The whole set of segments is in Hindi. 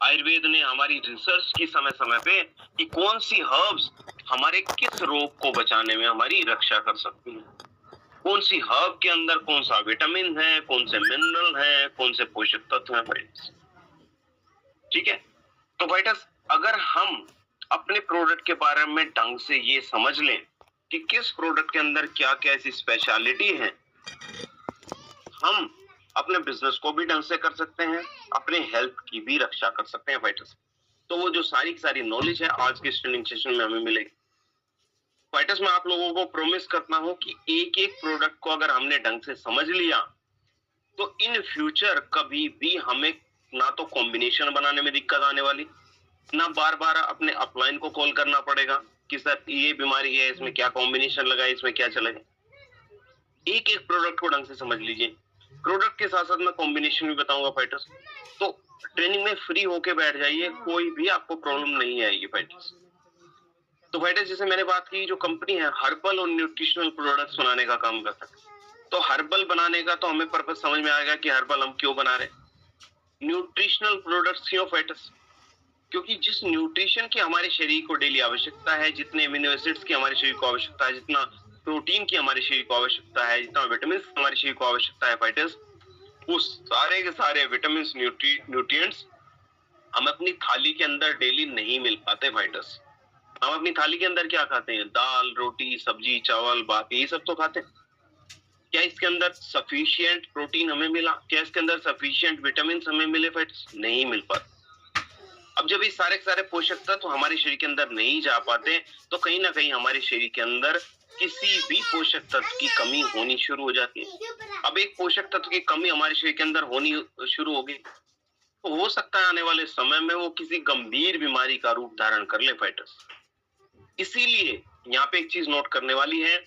आयुर्वेद ने हमारी रिसर्च की समय समय पे कि कौन सी हर्ब्स हमारे किस रोग को बचाने में हमारी रक्षा कर सकती हैं। कौन सी हर्ब के अंदर कौन सा विटामिन है, कौन से मिनरल है, कौन से पोषक तत्व हैं फ्रेंड्स। ठीक है, तो फाइटर्स अगर हम अपने प्रोडक्ट के बारे में ढंग से ये समझ लें कि किस प्रोडक्ट के अंदर क्या क्या ऐसी स्पेशलिटी है, हम अपने बिजनेस को भी ढंग से कर सकते हैं, अपने हेल्थ की भी रक्षा कर सकते हैं फाइटर्स। तो वो जो सारी की सारी नॉलेज है आज के ट्रेनिंग सेशन में हमें मिलेगी फाइटर्स। मैं आप लोगों को प्रॉमिस करता हूं कि एक एक प्रोडक्ट को अगर हमने ढंग से समझ लिया तो इन फ्यूचर कभी भी हमें ना तो कॉम्बिनेशन बनाने में दिक्कत आने वाली, ना बार बार अपने अपलाइन को कॉल करना पड़ेगा कि सर ये बीमारी है, इसमें क्या कॉम्बिनेशन लगाए, इसमें क्या चलेगा। एक एक प्रोडक्ट को ढंग से समझ लीजिए। प्रोडक्ट के साथ साथ मैं कॉम्बिनेशन भी बताऊंगा फाइटर्स। तो ट्रेनिंग में फ्री होके बैठ जाइए, कोई भी आपको प्रॉब्लम नहीं आएगी फाइटर्स। तो फाइटर्स जैसे मैंने बात की, जो कंपनी है हर्बल और न्यूट्रिशनल प्रोडक्ट्स बनाने का काम करता है। तो हर्बल बनाने का तो हमें पर्पस समझ में आएगा कि हर्बल हम क्यों बना रहे हैं। न्यूट्रिशनल प्रोडक्ट्स क्यों फाइटर्स? क्योंकि जिस न्यूट्रिशन की हमारे शरीर को डेली आवश्यकता है, जितने अमीनो एसिड्स की हमारे शरीर को आवश्यकता है, जितना प्रोटीन की हमारे शरीर को आवश्यकता है, जितना विटामिन हमारे शरीर को आवश्यकता है फाइटर्स, वो सारे के सारे विटामिन न्यूट्रिएंट्स हम अपनी थाली के अंदर डेली नहीं मिल पाते फाइटर्स। हम अपनी थाली के अंदर क्या खाते हैं? दाल, रोटी, सब्जी, चावल, भात, ये सब तो खाते हैं। क्या इसके अंदर सफिशिएंट प्रोटीन हमें मिला? क्या इसके अंदर सफिशिएंट विटामिन हमें मिले फाइटर्स? नहीं मिल पाते। अब जब ये सारे पोषक तत्व हमारे शरीर के अंदर नहीं जा पाते तो कहीं ना कहीं हमारे शरीर के अंदर किसी भी पोषक तत्व की कमी होनी शुरू हो जाती है। अब एक पोषक तत्व की कमी हमारे शरीर के अंदर होनी शुरू हो गई तो हो सकता है आने वाले समय में वो किसी गंभीर बीमारी का रूप धारण कर ले फाइटर्स। इसीलिए यहाँ पे एक चीज नोट करने वाली है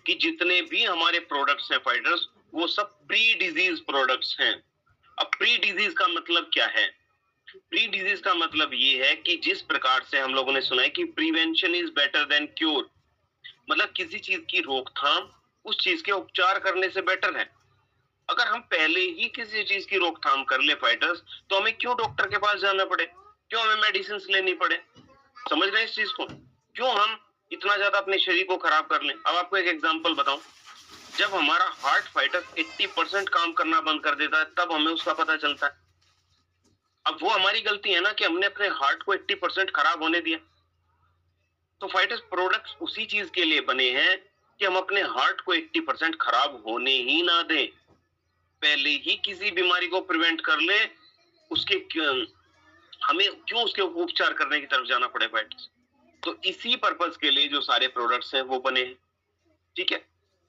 कि जितने भी हमारे प्रोडक्ट्स हैं फाइटर्स, वो सब प्री डिजीज प्रोडक्ट्स हैं। अब प्री डिजीज का मतलब क्या है? प्री डिजीज का मतलब ये है कि जिस प्रकार से हम लोगों ने सुना है कि prevention is better than cure, मतलब किसी चीज की रोकथाम उस चीज के उपचार करने से बेटर है। अगर हम पहले ही किसी चीज की रोकथाम कर ले फाइटर्स तो हमें क्यों डॉक्टर के पास जाना पड़े, क्यों हमें मेडिसिन लेनी पड़े? समझ रहे हैं इस चीज को? क्यों हम इतना ज्यादा अपने शरीर को खराब कर लें? अब आपको एक एग्जांपल बताऊं, जब हमारा हार्ट फाइटर 80% काम करना बंद कर देता है तब हमें उसका पता चलता है। अब वो हमारी गलती है ना कि हमने अपने हार्ट को 80% खराब होने दिया। तो फाइटर्स प्रोडक्ट्स उसी चीज के लिए बने हैं कि हम अपने हार्ट को 80% खराब होने ही ना दें, पहले ही किसी बीमारी को प्रिवेंट कर ले, उसके हमें क्यों उसके उपचार करने की तरफ जाना पड़े फाइटर्स। तो इसी पर्पस के लिए जो सारे प्रोडक्ट्स हैं वो बने हैं। ठीक है,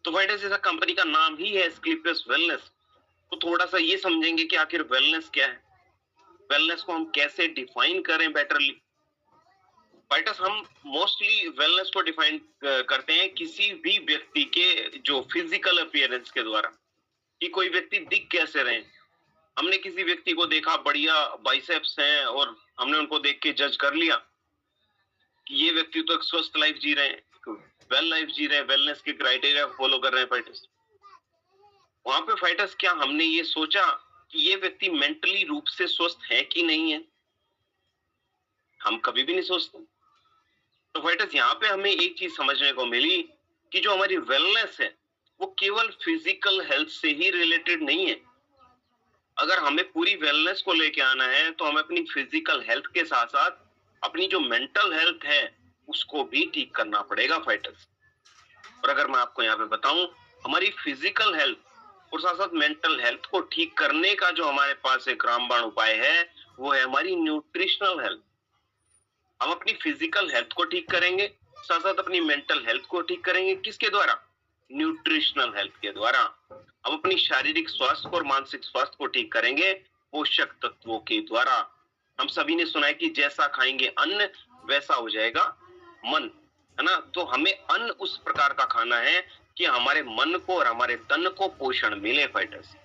तो फाइटर्स जैसा कंपनी का नाम ही है एस्क्लेपियस वेलनेस, तो थोड़ा सा ये समझेंगे कि आखिर वेलनेस क्या है, वेलनेस को हम कैसे डिफाइन करें बेटरली। फाइटर्स हम मोस्टली वेलनेस को डिफाइन करते हैं किसी भी व्यक्ति के जो फिजिकल अपीयरेंस के द्वारा, कि कोई व्यक्ति दिख कैसे रहे। हमने किसी व्यक्ति को देखा बढ़िया बाइसेप्स हैं और हमने उनको देख के जज कर लिया कि ये व्यक्ति तो एक स्वस्थ लाइफ जी रहे हैं, वेल लाइफ जी रहे हैं, वेलनेस के क्राइटेरिया फॉलो कर रहे हैं फाइटर्स। वहां पे फाइटर्स क्या हमने ये सोचा कि ये व्यक्ति मेंटली रूप से स्वस्थ है कि नहीं है? हम कभी भी नहीं सोचते। तो फाइटर्स यहाँ पे हमें एक चीज समझने को मिली कि जो हमारी वेलनेस है वो केवल फिजिकल हेल्थ से ही रिलेटेड नहीं है। अगर हमें पूरी वेलनेस को लेके आना है तो हमें अपनी फिजिकल हेल्थ के साथ साथ अपनी जो मेंटल हेल्थ है उसको भी ठीक करना पड़ेगा फाइटर्स। और अगर मैं आपको यहाँ पे बताऊं, हमारी फिजिकल हेल्थ और साथ साथ मेंटल हेल्थ को ठीक करने का जो हमारे पास एक रामबाण उपाय है वो है हमारी न्यूट्रिशनल हेल्थ। हम अपनी फिजिकल हेल्थ को ठीक करेंगे, साथ साथ अपनी मेंटल हेल्थ को ठीक करेंगे। किसके द्वारा? न्यूट्रिशनल हेल्थ के द्वारा। हम अपनी शारीरिक स्वास्थ्य और मानसिक स्वास्थ्य को ठीक करेंगे पोषक तत्वों के द्वारा। हम सभी ने सुना है कि जैसा खाएंगे अन्न वैसा हो जाएगा मन, है ना? तो हमें अन्न उस प्रकार का खाना है कि हमारे मन को और हमारे तन को पोषण मिले फाइटर्स।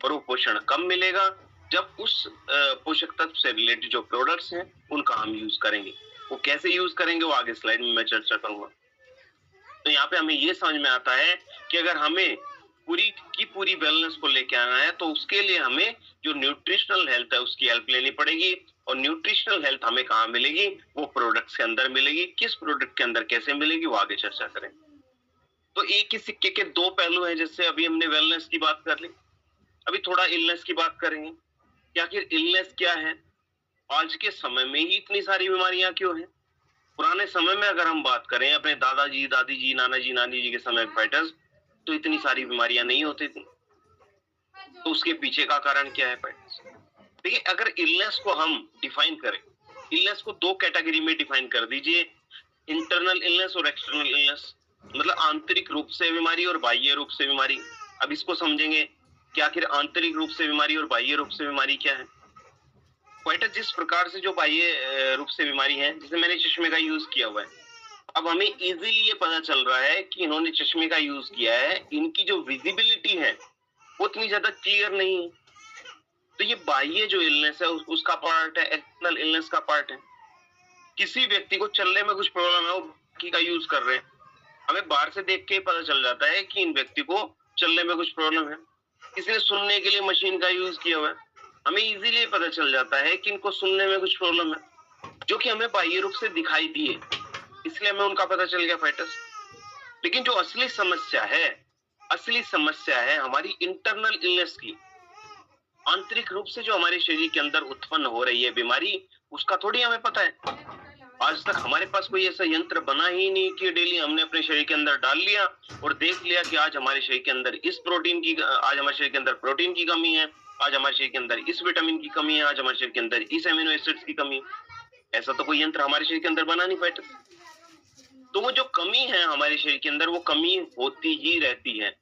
और वो पोषण कब मिलेगा? जब उस पोषक तत्व से रिलेटेड जो प्रोडक्ट्स हैं उनका हम यूज करेंगे। वो कैसे यूज करेंगे वो आगे स्लाइड में मैं चर्चा करूंगा। तो यहाँ पे हमें ये समझ में आता है कि अगर हमें पूरी की पूरी वेलनेस को लेके आना है, तो उसके लिए हमें जो न्यूट्रिशनल हेल्थ है उसकी हेल्प लेनी पड़ेगी। और न्यूट्रिशनल हेल्थ हमें कहाँ मिलेगी? वो प्रोडक्ट्स के अंदर मिलेगी। किस प्रोडक्ट के अंदर कैसे मिलेगी वो आगे चर्चा करें। तो एक ही सिक्के के दो पहलू हैं। जैसे अभी हमने वेलनेस की बात कर ली, अभी थोड़ा इलनेस की बात करेंगे कि आखिर इलनेस क्या है, आज के समय में ही इतनी सारी बीमारियां क्यों हैं। पुराने समय में अगर हम बात करें अपने दादाजी, दादी जी, नाना जी, नानी जी के समय फाइटर्स, तो इतनी सारी बीमारियां नहीं होती थी। तो उसके पीछे का कारण क्या है फाइटर्स? देखिए, अगर इलनेस को हम डिफाइन करें, इलनेस को दो कैटेगरी में डिफाइन कर दीजिए, इंटरनल इलनेस और एक्सटर्नल इलनेस, मतलब आंतरिक रूप से बीमारी और बाह्य रूप से बीमारी। अब इसको समझेंगे कि आखिर आंतरिक रूप से बीमारी और बाह्य रूप से बीमारी क्या है। क्वाइट जिस प्रकार से जो बाह्य रूप से बीमारी है, जैसे मैंने चश्मे का यूज किया हुआ है, अब हमें इजीली ये पता चल रहा है कि इन्होंने चश्मे का यूज किया है, इनकी जो विजिबिलिटी है वो इतनी ज्यादा क्लियर नहीं है। तो ये बाह्य जो इलनेस है उसका पार्ट है, एक्सटर्नल इलनेस का पार्ट है। किसी व्यक्ति को चलने में कुछ प्रॉब्लम है, वो बाकी का यूज कर रहे हैं, हमें बाहर से देख के पता चल जाता है कि इन व्यक्ति को चलने में कुछ प्रॉब्लम है। किसी ने सुनने के लिए मशीन का यूज किया हुआ है, हमें इजीली पता चल जाता है कि इनको सुनने में कुछ प्रॉब्लम है, जो कि हमें बाह्य रूप से दिखाई दिए, इसलिए हमें उनका पता चल गया फाइटर्स। लेकिन जो असली समस्या है हमारी इंटरनल इलनेस की, आंतरिक रूप से जो हमारे शरीर के अंदर उत्पन्न हो रही है बीमारी, उसका थोड़ी हमें पता है। आज तक हमारे पास कोई ऐसा यंत्र बना ही नहीं कि डेली हमने अपने शरीर के अंदर डाल लिया और देख लिया कि आज हमारे शरीर के अंदर इस प्रोटीन की, आज हमारे शरीर के अंदर प्रोटीन की कमी है, आज हमारे शरीर के अंदर इस विटामिन की कमी है, आज हमारे शरीर के अंदर इस एमिनो एसिड्स की कमी है। ऐसा तो कोई यंत्र हमारे शरीर के अंदर बना नहीं पाया। तो वो जो कमी है हमारे शरीर के अंदर, वो कमी होती ही रहती है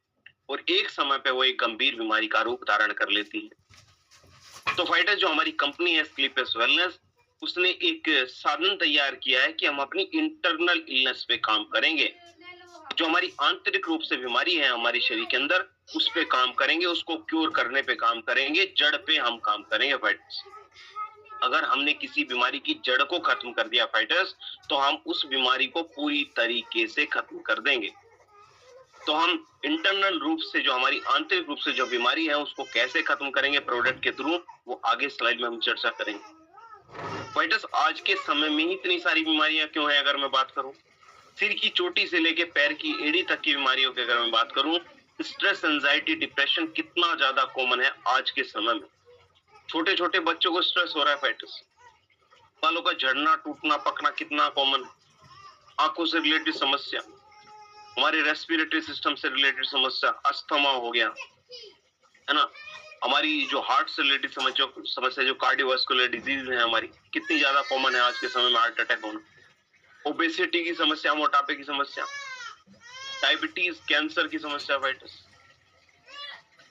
और एक समय पे वो एक गंभीर बीमारी का रूप धारण कर लेती है। तो फाइटर जो हमारी कंपनी है स्लीपलेस वेलनेस, उसने एक साधन तैयार किया है कि हम अपनी इंटरनल इलनेस पे काम करेंगे। जो हमारी आंतरिक रूप से बीमारी है हमारे शरीर के अंदर, उस पे काम करेंगे, उसको क्योर करने पे काम करेंगे, जड़ पे हम काम करेंगे फाइटर्स। अगर हमने किसी बीमारी की जड़ को खत्म कर दिया फाइटर्स, तो हम उस बीमारी को पूरी तरीके से खत्म कर देंगे। तो हम इंटरनल रूप से, जो हमारी आंतरिक रूप से जो बीमारी है, उसको कैसे खत्म करेंगे प्रोडक्ट के थ्रू, वो आगे स्लाइड में हम चर्चा करेंगे। फाइटर्स, आज के समय में ही इतनी सारी बीमारियां क्यों है? अगर मैं बात करूं, सिर की चोटी से लेके पैर की एड़ी तक की बीमारियों की अगर मैं बात करूं, स्ट्रेस, एंजाइटी, डिप्रेशन कितना ज्यादा कॉमन है आज के समय में। छोटे छोटे बच्चों को स्ट्रेस हो रहा है फाइटर्स। बालों का झड़ना, टूटना, पकना कितना कॉमन। आंखों से रिलेटेड समस्या, हमारे रेस्पिरेटरी सिस्टम से रिलेटेड समस्या, अस्थमा हो गया है ना, हमारी जो हार्ट से रिलेटेड समस्या, जो कार्डियोवास्कुलर डिजीज है हमारी, कितनी ज्यादा कॉमन है आज के समय में, हार्ट अटैक होना, ओबेसिटी की समस्या, मोटापे की समस्या, डायबिटीज, कैंसर की समस्या फाइटर्स,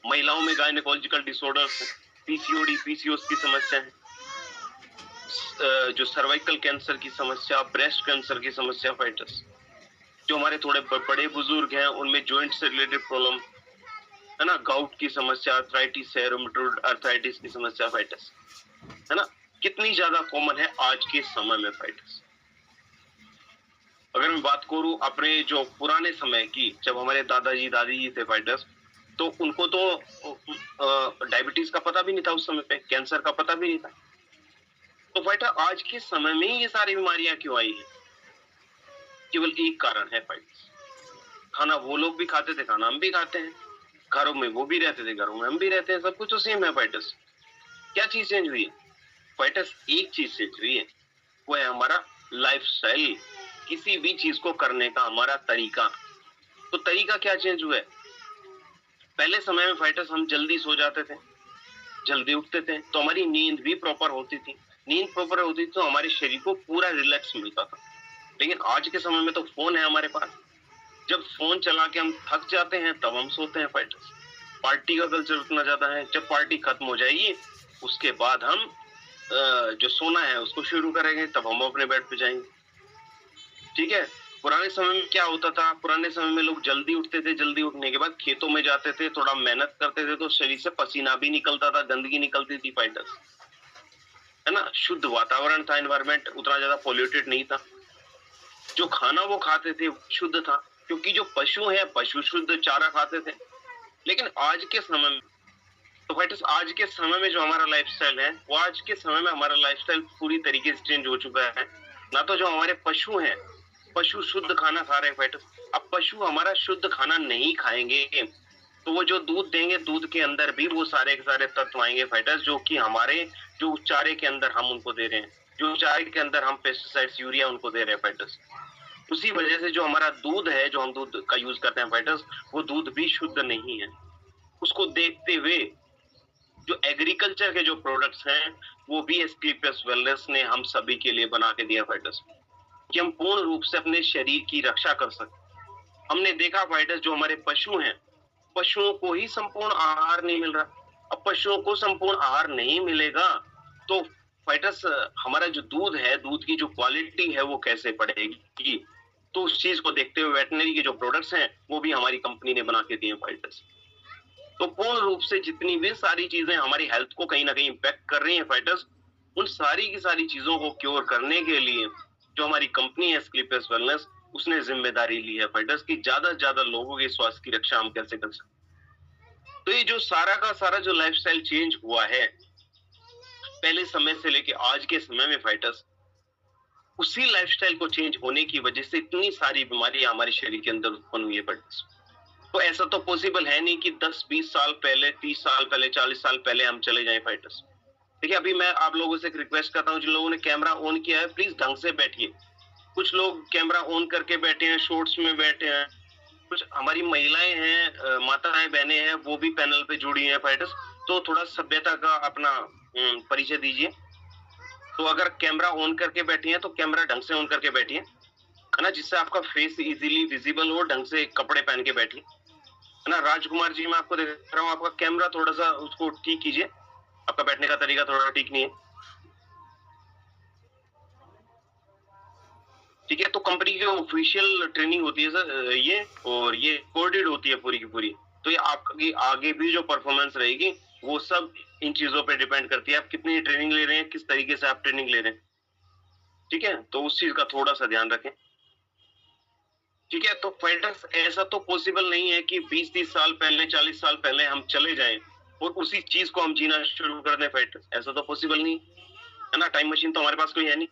महिलाओं में गायनेकोलॉजिकल डिसऑर्डर्स, पीसीओडी, पीसीओएस की समस्या है, जो सर्वाइकल कैंसर की समस्या, ब्रेस्ट कैंसर की समस्या फाइटर्स, जो हमारे थोड़े बड़े बुजुर्ग हैं उनमें जॉइंट से रिलेटेड प्रॉब्लम है ना, गाउट की समस्या, आर्थराइटिस, रूमेटॉइड आर्थराइटिस की समस्या फाइटर्स, है ना, कितनी ज्यादा कॉमन है आज के समय में फाइटर्स। अगर मैं बात करूं अपने जो पुराने समय की, जब हमारे दादाजी दादी जी थे फाइटर्स, तो उनको तो डायबिटीज का पता भी नहीं था उस समय पे, कैंसर का पता भी नहीं था। तो फाइटर, आज के समय में ये सारी बीमारियां क्यों आई है? केवल एक कारण है फाइटर्स, खाना वो लोग भी खाते थे, खाना हम भी खाते हैं, घरों में वो भी रहते थे, घरों में हम भी रहते हैं, सब कुछ तो सेम है फाइटर्स। क्या चीज चेंज हुई है फाइटर्स? एक चीज चेंज हुई है, वो है हमारा लाइफस्टाइल, किसी भी चीज को करने का हमारा तरीका। तो तरीका क्या चेंज हुआ है? पहले समय में फाइटर्स हम जल्दी सो जाते थे, जल्दी उठते थे, तो हमारी नींद भी प्रॉपर होती थी। नींद प्रॉपर होती थी तो हमारे शरीर को पूरा रिलैक्स मिलता था। लेकिन आज के समय में तो फोन है हमारे पास, जब फोन चला के हम थक जाते हैं तब हम सोते हैं फाइटर्स। पार्टी का कल्चर उतना ज्यादा है, जब पार्टी खत्म हो जाएगी उसके बाद हम जो सोना है उसको शुरू करेंगे, तब हम अपने बेड पे जाएंगे। ठीक है, पुराने समय में क्या होता था? पुराने समय में लोग जल्दी उठते थे, जल्दी उठने के बाद खेतों में जाते थे, थोड़ा मेहनत करते थे, तो शरीर से पसीना भी निकलता था, गंदगी निकलती थी फाइटर्स, है ना, शुद्ध वातावरण था, एनवायरमेंट उतना ज्यादा पॉल्यूटेड नहीं था, जो खाना वो खाते थे शुद्ध था, क्योंकि जो पशु है, पशु शुद्ध चारा खाते थे, लेकिन आज के समय में, तो फाइटर्स आज के समय में जो हमारा लाइफस्टाइल है, वो आज के समय में हमारा लाइफस्टाइल पूरी तरीके से चेंज हो चुका है। ना तो जो हमारे पशु हैं, पशु शुद्ध खाना खा रहे हैं फाइटर्स। अब पशु हमारा शुद्ध खाना नहीं खाएंगे तो वो जो दूध देंगे, दूध के अंदर भी वो सारे के सारे तत्व आएंगे फाइटर्स, जो कि हमारे जो चारे के अंदर हम उनको दे रहे हैं, जो चारे के अंदर हम पेस्टिसाइड्स, यूरिया उनको दे रहे हैं फाइटर्स। उसी वजह से जो हमारा दूध है, जो हम दूध का यूज करते हैं फाइटर्स, वो दूध भी शुद्ध नहीं है। उसको देखते हुए जो एग्रीकल्चर के जो प्रोडक्ट्स हैं, वो भी एस्क्लेपियस वेलनेस ने हम सभी के लिए बना के दिया फाइटर्स, कि हम पूर्ण रूप से अपने शरीर की रक्षा कर सकते। हमने देखा फाइटर्स, जो हमारे पशु हैं, पशुओं को ही संपूर्ण आहार नहीं मिल रहा। अब पशुओं को संपूर्ण आहार नहीं मिलेगा तो फाइटर्स हमारा जो दूध है, दूध की जो क्वालिटी है वो कैसे बढ़ेगी। तो उस चीज को देखते हुए वेटनरी के जो प्रोडक्ट्स हैं वो भी हमारी कंपनी ने बना के दिए फाइटर्स। तो पूर्ण रूप से जितनी भी सारी चीजें हमारी हेल्थ को कहीं ना कहीं इम्पैक्ट कर रही हैं फाइटर्स, उन सारी की सारी चीजों को क्योर करने के लिए जो हमारी कंपनी है एस्क्लेपियस वेलनेस, उसने जिम्मेदारी ली है फाइटर्स की ज्यादा से ज्यादा लोगों के स्वास्थ्य की रक्षा हम कैसे कर सकते। तो ये जो सारा का सारा जो लाइफस्टाइल चेंज हुआ है पहले समय से लेके आज के समय में फाइटर्स, उसी लाइफस्टाइल को चेंज होने की वजह से इतनी सारी बीमारियां हमारे शरीर के अंदर उत्पन्न हुई है फाइटर्स। तो ऐसा तो पॉसिबल है नहीं कि 10-20 साल पहले, 30 साल पहले, 40 साल पहले हम चले जाएं फाइटर्स। देखिए, अभी मैं आप लोगों से एक रिक्वेस्ट करता हूं, जिन लोगों ने कैमरा ऑन किया है प्लीज ढंग से बैठिए। कुछ लोग कैमरा ऑन करके बैठे हैं, शॉर्ट्स में बैठे हैं। कुछ हमारी महिलाएं हैं, माताएं बहनें हैं, वो भी पैनल पे जुड़ी हैं फाइटर्स। तो थोड़ा सभ्यता का अपना परिचय दीजिए। तो अगर कैमरा ऑन करके बैठी हैं तो कैमरा ढंग से ऑन करके बैठिए, है ना, जिससे आपका फेस इजीली विजिबल हो। ढंग से कपड़े पहन के बैठिए, है ना। राजकुमार जी, मैं आपको देख रहा हूँ, आपका कैमरा थोड़ा सा उसको ठीक कीजिए, आपका बैठने का तरीका थोड़ा ठीक नहीं है। ठीक है, तो कंपनी की ऑफिशियल ट्रेनिंग होती है सर ये, और ये कोडेड होती है पूरी की पूरी। तो ये आपकी आगे भी जो परफॉर्मेंस रहेगी वो सब इन चीजों पे डिपेंड करती है, आप कितनी ट्रेनिंग ले रहे हैं, किस तरीके से आप ट्रेनिंग ले रहे हैं। ठीक है, तो उस चीज का थोड़ा सा ध्यान रखें। ठीक है, तो फाइटर्स ऐसा तो पॉसिबल नहीं है कि 20-30 साल पहले, 40 साल पहले हम चले जाएं और उसी चीज को हम जीना शुरू कर दें फाइटर्स, ऐसा तो पॉसिबल नहीं है ना। टाइम मशीन तो हमारे पास कोई है नहीं।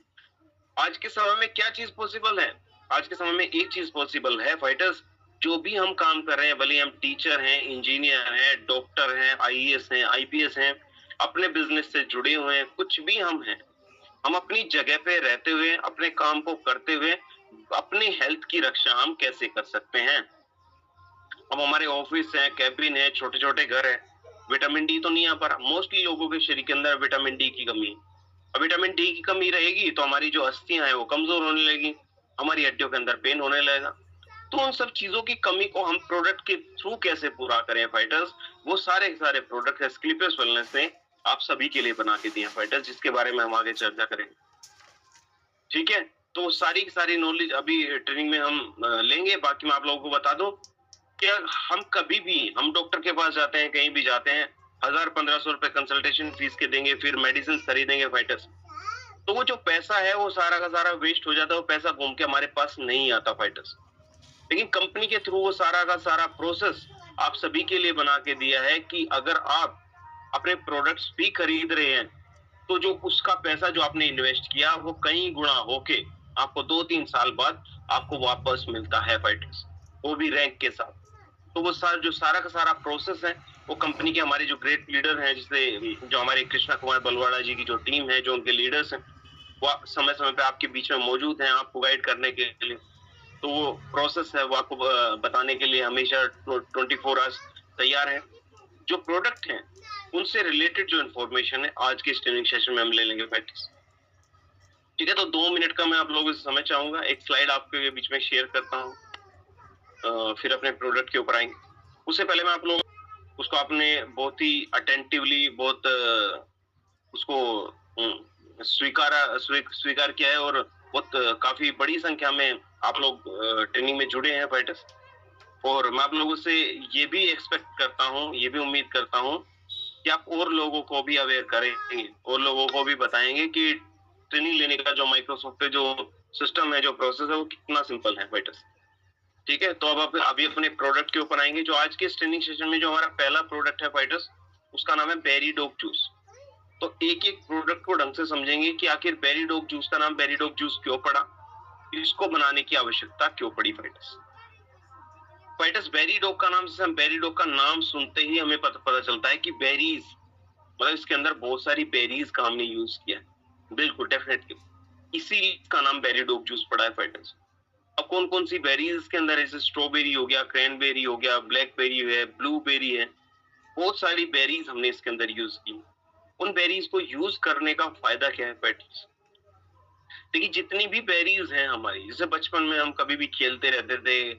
आज के समय में क्या चीज पॉसिबल है? आज के समय में एक चीज पॉसिबल है फाइटर्स, जो भी हम काम कर रहे हैं, भले हम टीचर हैं, इंजीनियर हैं, डॉक्टर हैं, आईएएस हैं, आईपीएस हैं, अपने बिजनेस से जुड़े हुए हैं, कुछ भी हम हैं, हम अपनी जगह पे रहते हुए, अपने काम को करते हुए अपने हेल्थ की रक्षा हम कैसे कर सकते हैं। अब हमारे ऑफिस है, कैबिन है, छोटे छोटे घर है, विटामिन डी तो नहीं आ पा रहा। मोस्टली लोगों के शरीर के अंदर विटामिन डी की कमी है। अब विटामिन डी की कमी रहेगी तो हमारी जो अस्थियां हैं वो कमजोर होने लगेगी, हमारी हड्डियों के अंदर पेन होने लगेगा। तो उन सब चीजों की कमी को हम प्रोडक्ट के थ्रू कैसे पूरा करें फाइटर्स, वो सारे सारे प्रोडक्ट एस्क्लेपियस वेलनेस से आप सभी के लिए बना के दिए फाइटर्स, जिसके बारे में हम आगे चर्चा करेंगे। ठीक है, तो सारी की सारी नॉलेज अभी ट्रेनिंग में हम लेंगे। बाकी मैं आप लोगों को बता दूं कि हम कभी भी, हम डॉक्टर के पास जाते हैं, कहीं भी जाते हैं, 1000-1500 रुपए कंसल्टेशन फीस के देंगे, फिर मेडिसिन खरीदेंगे फाइटर्स, तो वो जो पैसा है वो सारा का सारा वेस्ट हो जाता है, वो पैसा घूम के हमारे पास नहीं आता फाइटर्स। लेकिन कंपनी के थ्रू वो सारा का सारा प्रोसेस आप सभी के लिए बना के दिया है कि अगर आप अपने प्रोडक्ट्स भी खरीद रहे हैं तो जो उसका पैसा जो आपने इन्वेस्ट किया वो कई गुना होके आपको 2-3 साल बाद आपको वापस मिलता है फाइटर्स, वो भी रैंक के साथ। तो वो जो सारा का सारा प्रोसेस है वो कंपनी के हमारे जो ग्रेट लीडर हैं, जिससे जो हमारे कृष्णा कुमार बलवाड़ा जी की जो टीम है, जो उनके लीडर्स हैं, वो समय समय पे आपके बीच में मौजूद हैं आपको गाइड करने के लिए। तो वो प्रोसेस है वो आपको बताने के लिए हमेशा 24 आवर्स तैयार है। जो प्रोडक्ट हैं उनसे रिलेटेड जो इन्फॉर्मेशन है आज के ट्रेनिंग सेशन में हम ले लेंगे प्रैक्टिस। ठीक है, तो 2 मिनट का मैं आप लोगों से समय चाहूंगा, एक स्लाइड आपके बीच में शेयर करता हूँ, फिर अपने प्रोडक्ट के ऊपर आएंगे। उससे पहले मैं आप लोग उसको आपने बहुत ही अटेंटिवली, बहुत उसको स्वीकार किया है, और बहुत काफी बड़ी संख्या में आप लोग ट्रेनिंग में जुड़े हैं फाइटर्स। और मैं आप लोगों से ये भी एक्सपेक्ट करता हूँ, ये भी उम्मीद करता हूँ कि आप और लोगों को भी अवेयर करेंगे, और लोगों को भी बताएंगे कि ट्रेनिंग लेने का जो माइक्रोसॉफ्ट पे जो सिस्टम है, जो प्रोसेस है, वो कितना सिंपल है फाइटर्स। ठीक है, तो अब अभी अपने प्रोडक्ट के ऊपर आएंगे। जो आज के ट्रेनिंग सेशन में जो हमारा पहला प्रोडक्ट है फाइटर्स, उसका नाम है बेरी डॉग जूस। तो एक एक प्रोडक्ट को ढंग से समझेंगे कि आखिर बेरी डॉग जूस का नाम बेरी डॉग जूस क्यों पड़ा, इसको बनाने की आवश्यकता क्यों पड़ी फाइटर्स। फाइटर्स, बेरी डॉग का नाम, जैसे हम बेरी डॉग का नाम सुनते ही हमें पता चलता है कि बेरीज, मतलब इसके अंदर बहुत सारी बेरीज का हमने यूज किया है। बिल्कुल, डेफिनेटली, इसी का नाम बेरी डॉग जूस पड़ा है फाइटर्स। अब कौन कौन सी बेरीज के अंदर, जैसे स्ट्रॉबेरी हो गया, क्रैनबेरी हो गया, ब्लैकबेरी है, ब्लूबेरी है, बहुत सारी बेरीज हमने इसके अंदर यूज की। उन बेरीज को यूज करने का फायदा क्या है फाइटर्स। देखिए, जितनी भी बेरीज हैं हमारी, जैसे बचपन में हम कभी भी खेलते रहते थे,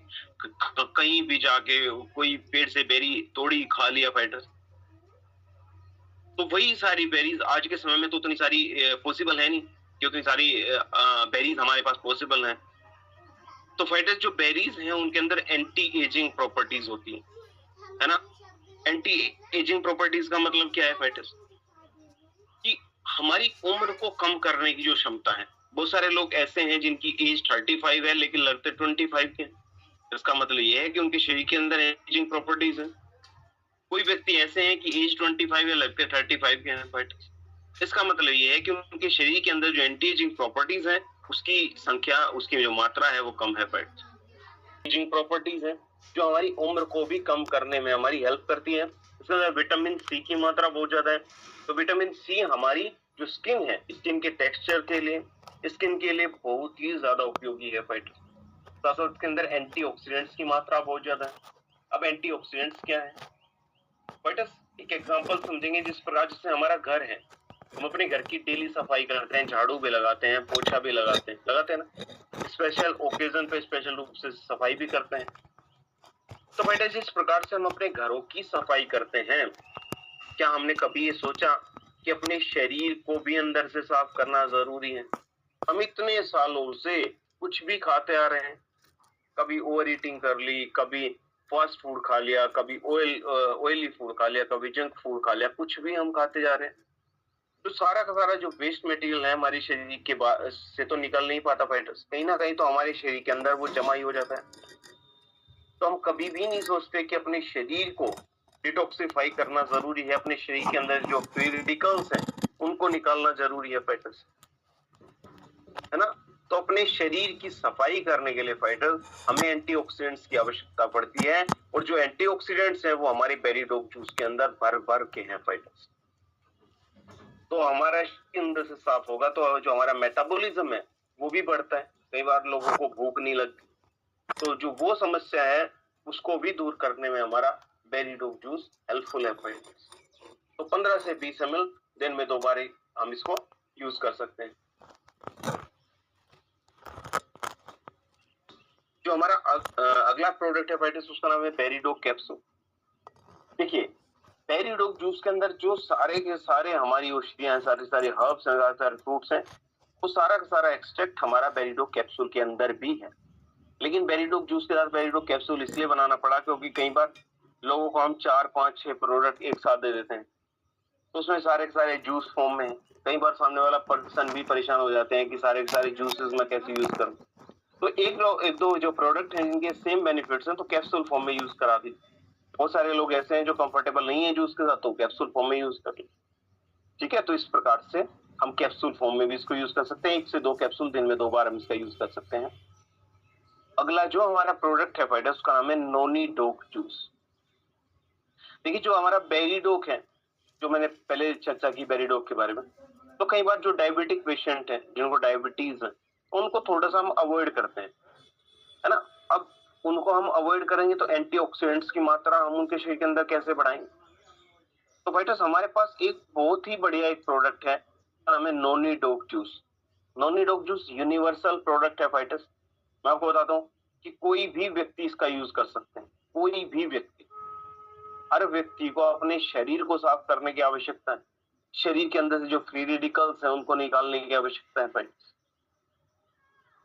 कहीं भी जाके कोई पेड़ से बेरी तोड़ी खा लिया फाइटर्स, तो वही सारी बेरीज आज के समय में तो उतनी सारी पॉसिबल है नहीं कि उतनी सारी बेरीज हमारे पास पॉसिबल हैं। तो फाइटर्स, जो बेरीज हैं उनके अंदर एंटी एजिंग प्रॉपर्टीज होती है ना। एंटी एजिंग प्रॉपर्टीज का मतलब क्या है फाइटर्स, कि हमारी उम्र को कम करने की जो क्षमता है। बहुत सारे लोग ऐसे हैं जिनकी एज 35 है लेकिन लगते 25 के। इसका मतलब ये है कि उनके शरीर के अंदर एजिंग प्रॉपर्टीज है। कोई व्यक्ति ऐसे हैं कि एज 25 है, लगते 35 के हैं फाइटर्स। इसका मतलब ये है कि उनके शरीर के अंदर जो एंटी एजिंग प्रॉपर्टीज है, उसकी संख्या, उसकी जो मात्रा है वो कम है फाइटर्स। एजिंग प्रॉपर्टीज है जो हमारी उम्र को भी कम करने में हमारी हेल्प करती है। इसके अंदर विटामिन सी की मात्रा बहुत ज्यादा है। तो विटामिन सी हमारी जो स्किन है, स्किन के टेक्सचर के लिए, स्किन के लिए बहुत ही ज्यादा उपयोगी है फाइटर्स। साथ इसके अंदर एंटीऑक्सीडेंट्स की मात्रा बहुत ज्यादा है। अब एंटीऑक्सीडेंट्स क्या है फाइटर्स, एक एग्जांपल समझेंगे। जिस प्रकार जैसे हमारा घर है, हम अपने घर की डेली सफाई करते हैं, झाड़ू भी लगाते हैं, पोछा भी लगाते हैं ना। स्पेशल ओकेजन पे स्पेशल रूप से सफाई भी करते हैं। तो बेटा, जिस प्रकार से हम अपने घरों की सफाई करते हैं, क्या हमने कभी ये सोचा कि अपने शरीर को भी अंदर से साफ करना जरूरी है। हम इतने सालों से कुछ भी खाते आ रहे हैं, कभी ओवर ईटिंग कर ली, कभी फास्ट फूड खा लिया, कभी ऑयली फूड खा लिया, कभी जंक फूड खा लिया, कुछ भी हम खाते जा रहे हैं। तो सारा का सारा जो वेस्ट मटेरियल है हमारे शरीर के से तो निकल नहीं पाता फाइटर्स, कहीं ना कहीं तो हमारे शरीर के अंदर वो जमा ही हो जाता है। तो हम कभी भी नहीं सोचते कि अपने शरीर को डिटॉक्सिफाई करना जरूरी है, अपने शरीर के अंदर जो फ्री रेडिकल्स हैं उनको निकालना जरूरी है फाइटर्स, है ना। तो अपने शरीर की सफाई करने के लिए फाइटर्स हमें एंटीऑक्सीडेंट्स की आवश्यकता पड़ती है, और जो एंटीऑक्सीडेंट्स हैं वो हमारे बेरी डॉग जूस के अंदर भर भर के हैं फाइटर्स। तो हमारा अंदर से साफ होगा तो जो हमारा मेटाबॉलिज्म है वो भी बढ़ता है। कई बार लोगों को भूख नहीं लगती, तो जो वो समस्या है उसको भी दूर करने में हमारा बेरी डॉग जूस हेल्पफुल है फ्रेंड्स। तो 15 से 20 ml दिन में 2 बार हम इसको यूज कर सकते हैं। जो हमारा अगला प्रोडक्ट है फाइटर्स, उसका नाम है बेरी डॉग कैप्सूल। देखिए, बेरी डॉग जूस के अंदर जो सारे के सारे हमारी औषधियां हैं, सारे हर्ब्स हैं, सारे फ्रूट्स हैं, वो सारा का सारा एक्सट्रैक्ट हमारा बेरी डॉग कैप्सूल के अंदर भी है। लेकिन बेरी डॉग जूस के साथ बेरी डॉग कैप्सूल इसलिए बनाना पड़ा क्योंकि कई बार लोगों को हम 4, 5, 6 प्रोडक्ट एक साथ दे देते हैं, तो उसमें सारे के सारे जूस फॉर्म में। कई बार सामने वाला पर्सन भी परेशान हो जाते हैं कि सारे के सारे जूसेस में कैसे यूज करूं। तो एक दो जो प्रोडक्ट हैं जिनके सेम बेनिफिट्स हैं, तो कैप्सूल फॉर्म में यूज करा दी। बहुत सारे लोग ऐसे हैं जो कंफर्टेबल नहीं है जूस के साथ, तो कैप्सूल फॉर्म में यूज कर ली। ठीक है, तो इस प्रकार से हम कैप्सूल फॉर्म में भी इसको यूज कर सकते हैं। 1 से 2 कैप्सूल दिन में 2 बार हम इसका यूज कर सकते हैं। अगला जो हमारा प्रोडक्ट है फाइटर्स, उसका नाम है नोनी डॉग जूस। देखिए, जो हमारा बेरी डॉग है, जो मैंने पहले चर्चा की बेरी डॉग के बारे में, तो कई बार जो डायबिटिक पेशेंट है, जिनको डायबिटीज है, उनको थोड़ा सा हम अवॉइड करते हैं, है ना। अब उनको हम अवॉइड करेंगे तो एंटीऑक्सीडेंट्स की मात्रा हम उनके शरीर के अंदर कैसे बढ़ाएंगे। तो फाइटर्स, हमारे पास एक बहुत ही बढ़िया एक प्रोडक्ट है, नाम है नोनी डॉग जूस। नोनी डॉग जूस यूनिवर्सल प्रोडक्ट है फाइटर्स। मैं आपको बताता हूँ कि कोई भी व्यक्ति इसका यूज कर सकते हैं, कोई भी व्यक्ति। हर व्यक्ति को अपने शरीर को साफ करने की आवश्यकता है, शरीर के अंदर से जो फ्री रेडिकल्स हैं उनको निकालने की आवश्यकता है फाइटर्स।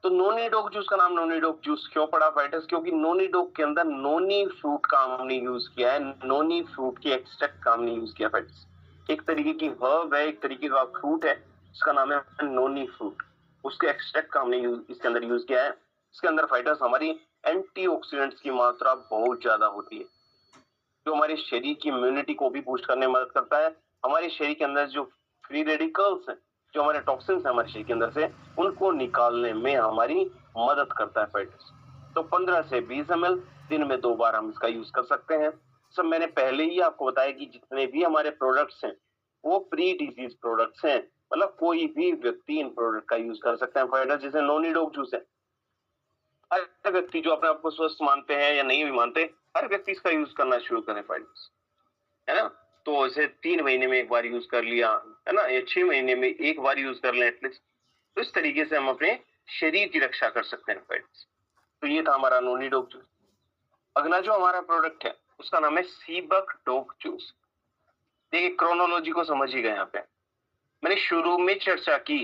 तो नोनी डॉग जूस का नाम नोनी डॉग जूस क्यों पड़ा फाइटर्स, क्योंकि नोनी डॉग के अंदर नोनी फ्रूट का हमने यूज किया है, नोनी फ्रूट की एक्सट्रैक्ट का हमने यूज किया फाइटर्स। एक तरीके की हर्ब है, एक तरीके का फ्रूट है, इसका नाम है नोनी फ्रूट। उसके एक्सट्रैक्ट का हमने इसके अंदर यूज किया है। इसके अंदर फाइटर्स हमारी एंटीऑक्सीडेंट्स की मात्रा बहुत ज्यादा होती है, जो हमारे शरीर की इम्यूनिटी को भी बूस्ट करने में मदद करता है। हमारे शरीर के अंदर जो फ्री रेडिकल्स हैं, जो हमारे टॉक्सिन्स हैं हमारे शरीर के अंदर से, उनको निकालने में हमारी मदद करता है फाइटर्स। तो 15 से 20 ml दिन में 2 बार हम इसका यूज कर सकते हैं। सब मैंने पहले ही आपको बताया कि जितने भी हमारे प्रोडक्ट्स हैं वो प्री डिजीज प्रोडक्ट्स हैं, मतलब कोई भी व्यक्ति इन प्रोडक्ट का यूज कर सकते हैं फाइटर्स। जैसे नोनी डॉग जूस है, हर व्यक्ति जो अपने आप को स्वस्थ मानते हैं या नहीं भी मानते, हर व्यक्ति इसका यूज करना शुरू करें फाइटर्स, है ना। तो इसे 3 महीने में एक बार यूज कर लिया, है ना, या 6 महीने में एक बार यूज कर लें एटलीस्ट। तो इस तरीके से हम अपने शरीर की रक्षा कर सकते हैं फ्रेंड्स। तो ये था हमारा नोनी डॉग जूस। अगला जो हमारा प्रोडक्ट है उसका नाम है सीबक डॉग जूस। देखिए क्रोनोलॉजी को समझिएगा। यहाँ पे मैंने शुरू में चर्चा की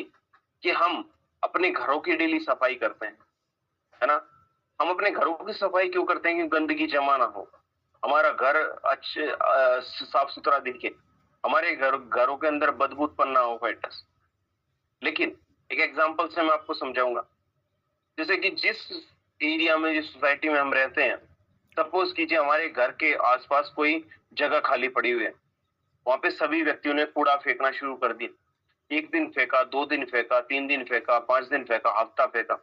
कि हम अपने घरों की डेली सफाई करते हैं, है ना। हम अपने घरों की सफाई क्यों करते हैं? कि गंदगी जमा ना हो, हमारा घर अच्छे साफ सुथरा दिखे, हमारे घरों के अंदर बदबू उत्पन्न ना हो फाइटर्स। लेकिन एक एग्जांपल से मैं आपको समझाऊंगा। जैसे कि जिस एरिया में, जिस सोसाइटी में हम रहते हैं, सपोज कीजिए हमारे घर के आसपास कोई जगह खाली पड़ी हुई है, वहां पे सभी व्यक्तियों ने कूड़ा फेंकना शुरू कर दिया। 1 दिन फेंका, 2 दिन फेंका, 3 दिन फेंका, 5 दिन फेंका, हफ्ता फेंका,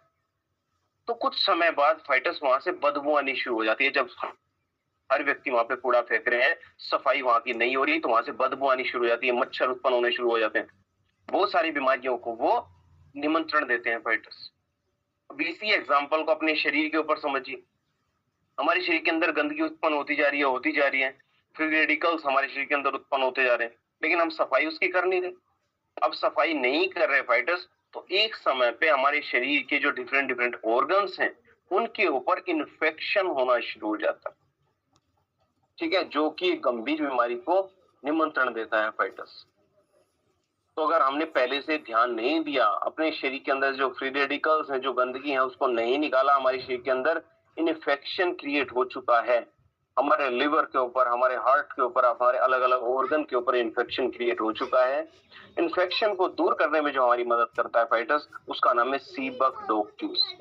तो कुछ समय बाद फाइटर्स वहां से बदबू आनी शुरू हो जाती है। जब हर व्यक्ति वहां पे कूड़ा फेंक रहे हैं, सफाई वहां की नहीं हो रही, तो वहां से बदबू आनी शुरू हो जाती है, मच्छर उत्पन्न होने शुरू हो जाते हैं, बहुत सारी बीमारियों को वो निमंत्रण देते हैं फाइटर्स। अब इसी एग्जाम्पल को अपने शरीर के ऊपर समझिए। हमारे शरीर के अंदर गंदगी उत्पन्न होती जा रही है, फ्री रेडिकल्स हमारे शरीर के अंदर उत्पन्न होते जा रहे हैं, लेकिन हम सफाई उसकी कर नहीं रहे। अब सफाई नहीं कर रहे फाइटर्स, तो एक समय पे हमारे शरीर के जो डिफरेंट डिफरेंट ऑर्गन्स हैं उनके ऊपर इन्फेक्शन होना शुरू हो जाता है, ठीक है, जो कि गंभीर बीमारी को निमंत्रण देता है फाइटर्स। तो अगर हमने पहले से ध्यान नहीं दिया, अपने शरीर के अंदर जो फ्री रेडिकल्स हैं, जो गंदगी है, उसको नहीं निकाला, हमारे शरीर के अंदर इन्फेक्शन क्रिएट हो चुका है। हमारे लिवर के ऊपर, हमारे हार्ट के ऊपर, हमारे अलग अलग ऑर्गन के ऊपर इन्फेक्शन क्रिएट हो चुका है। इन्फेक्शन को दूर करने में जो हमारी मदद करता है फाइटर्स, उसका नाम है सीबक डॉग जूस,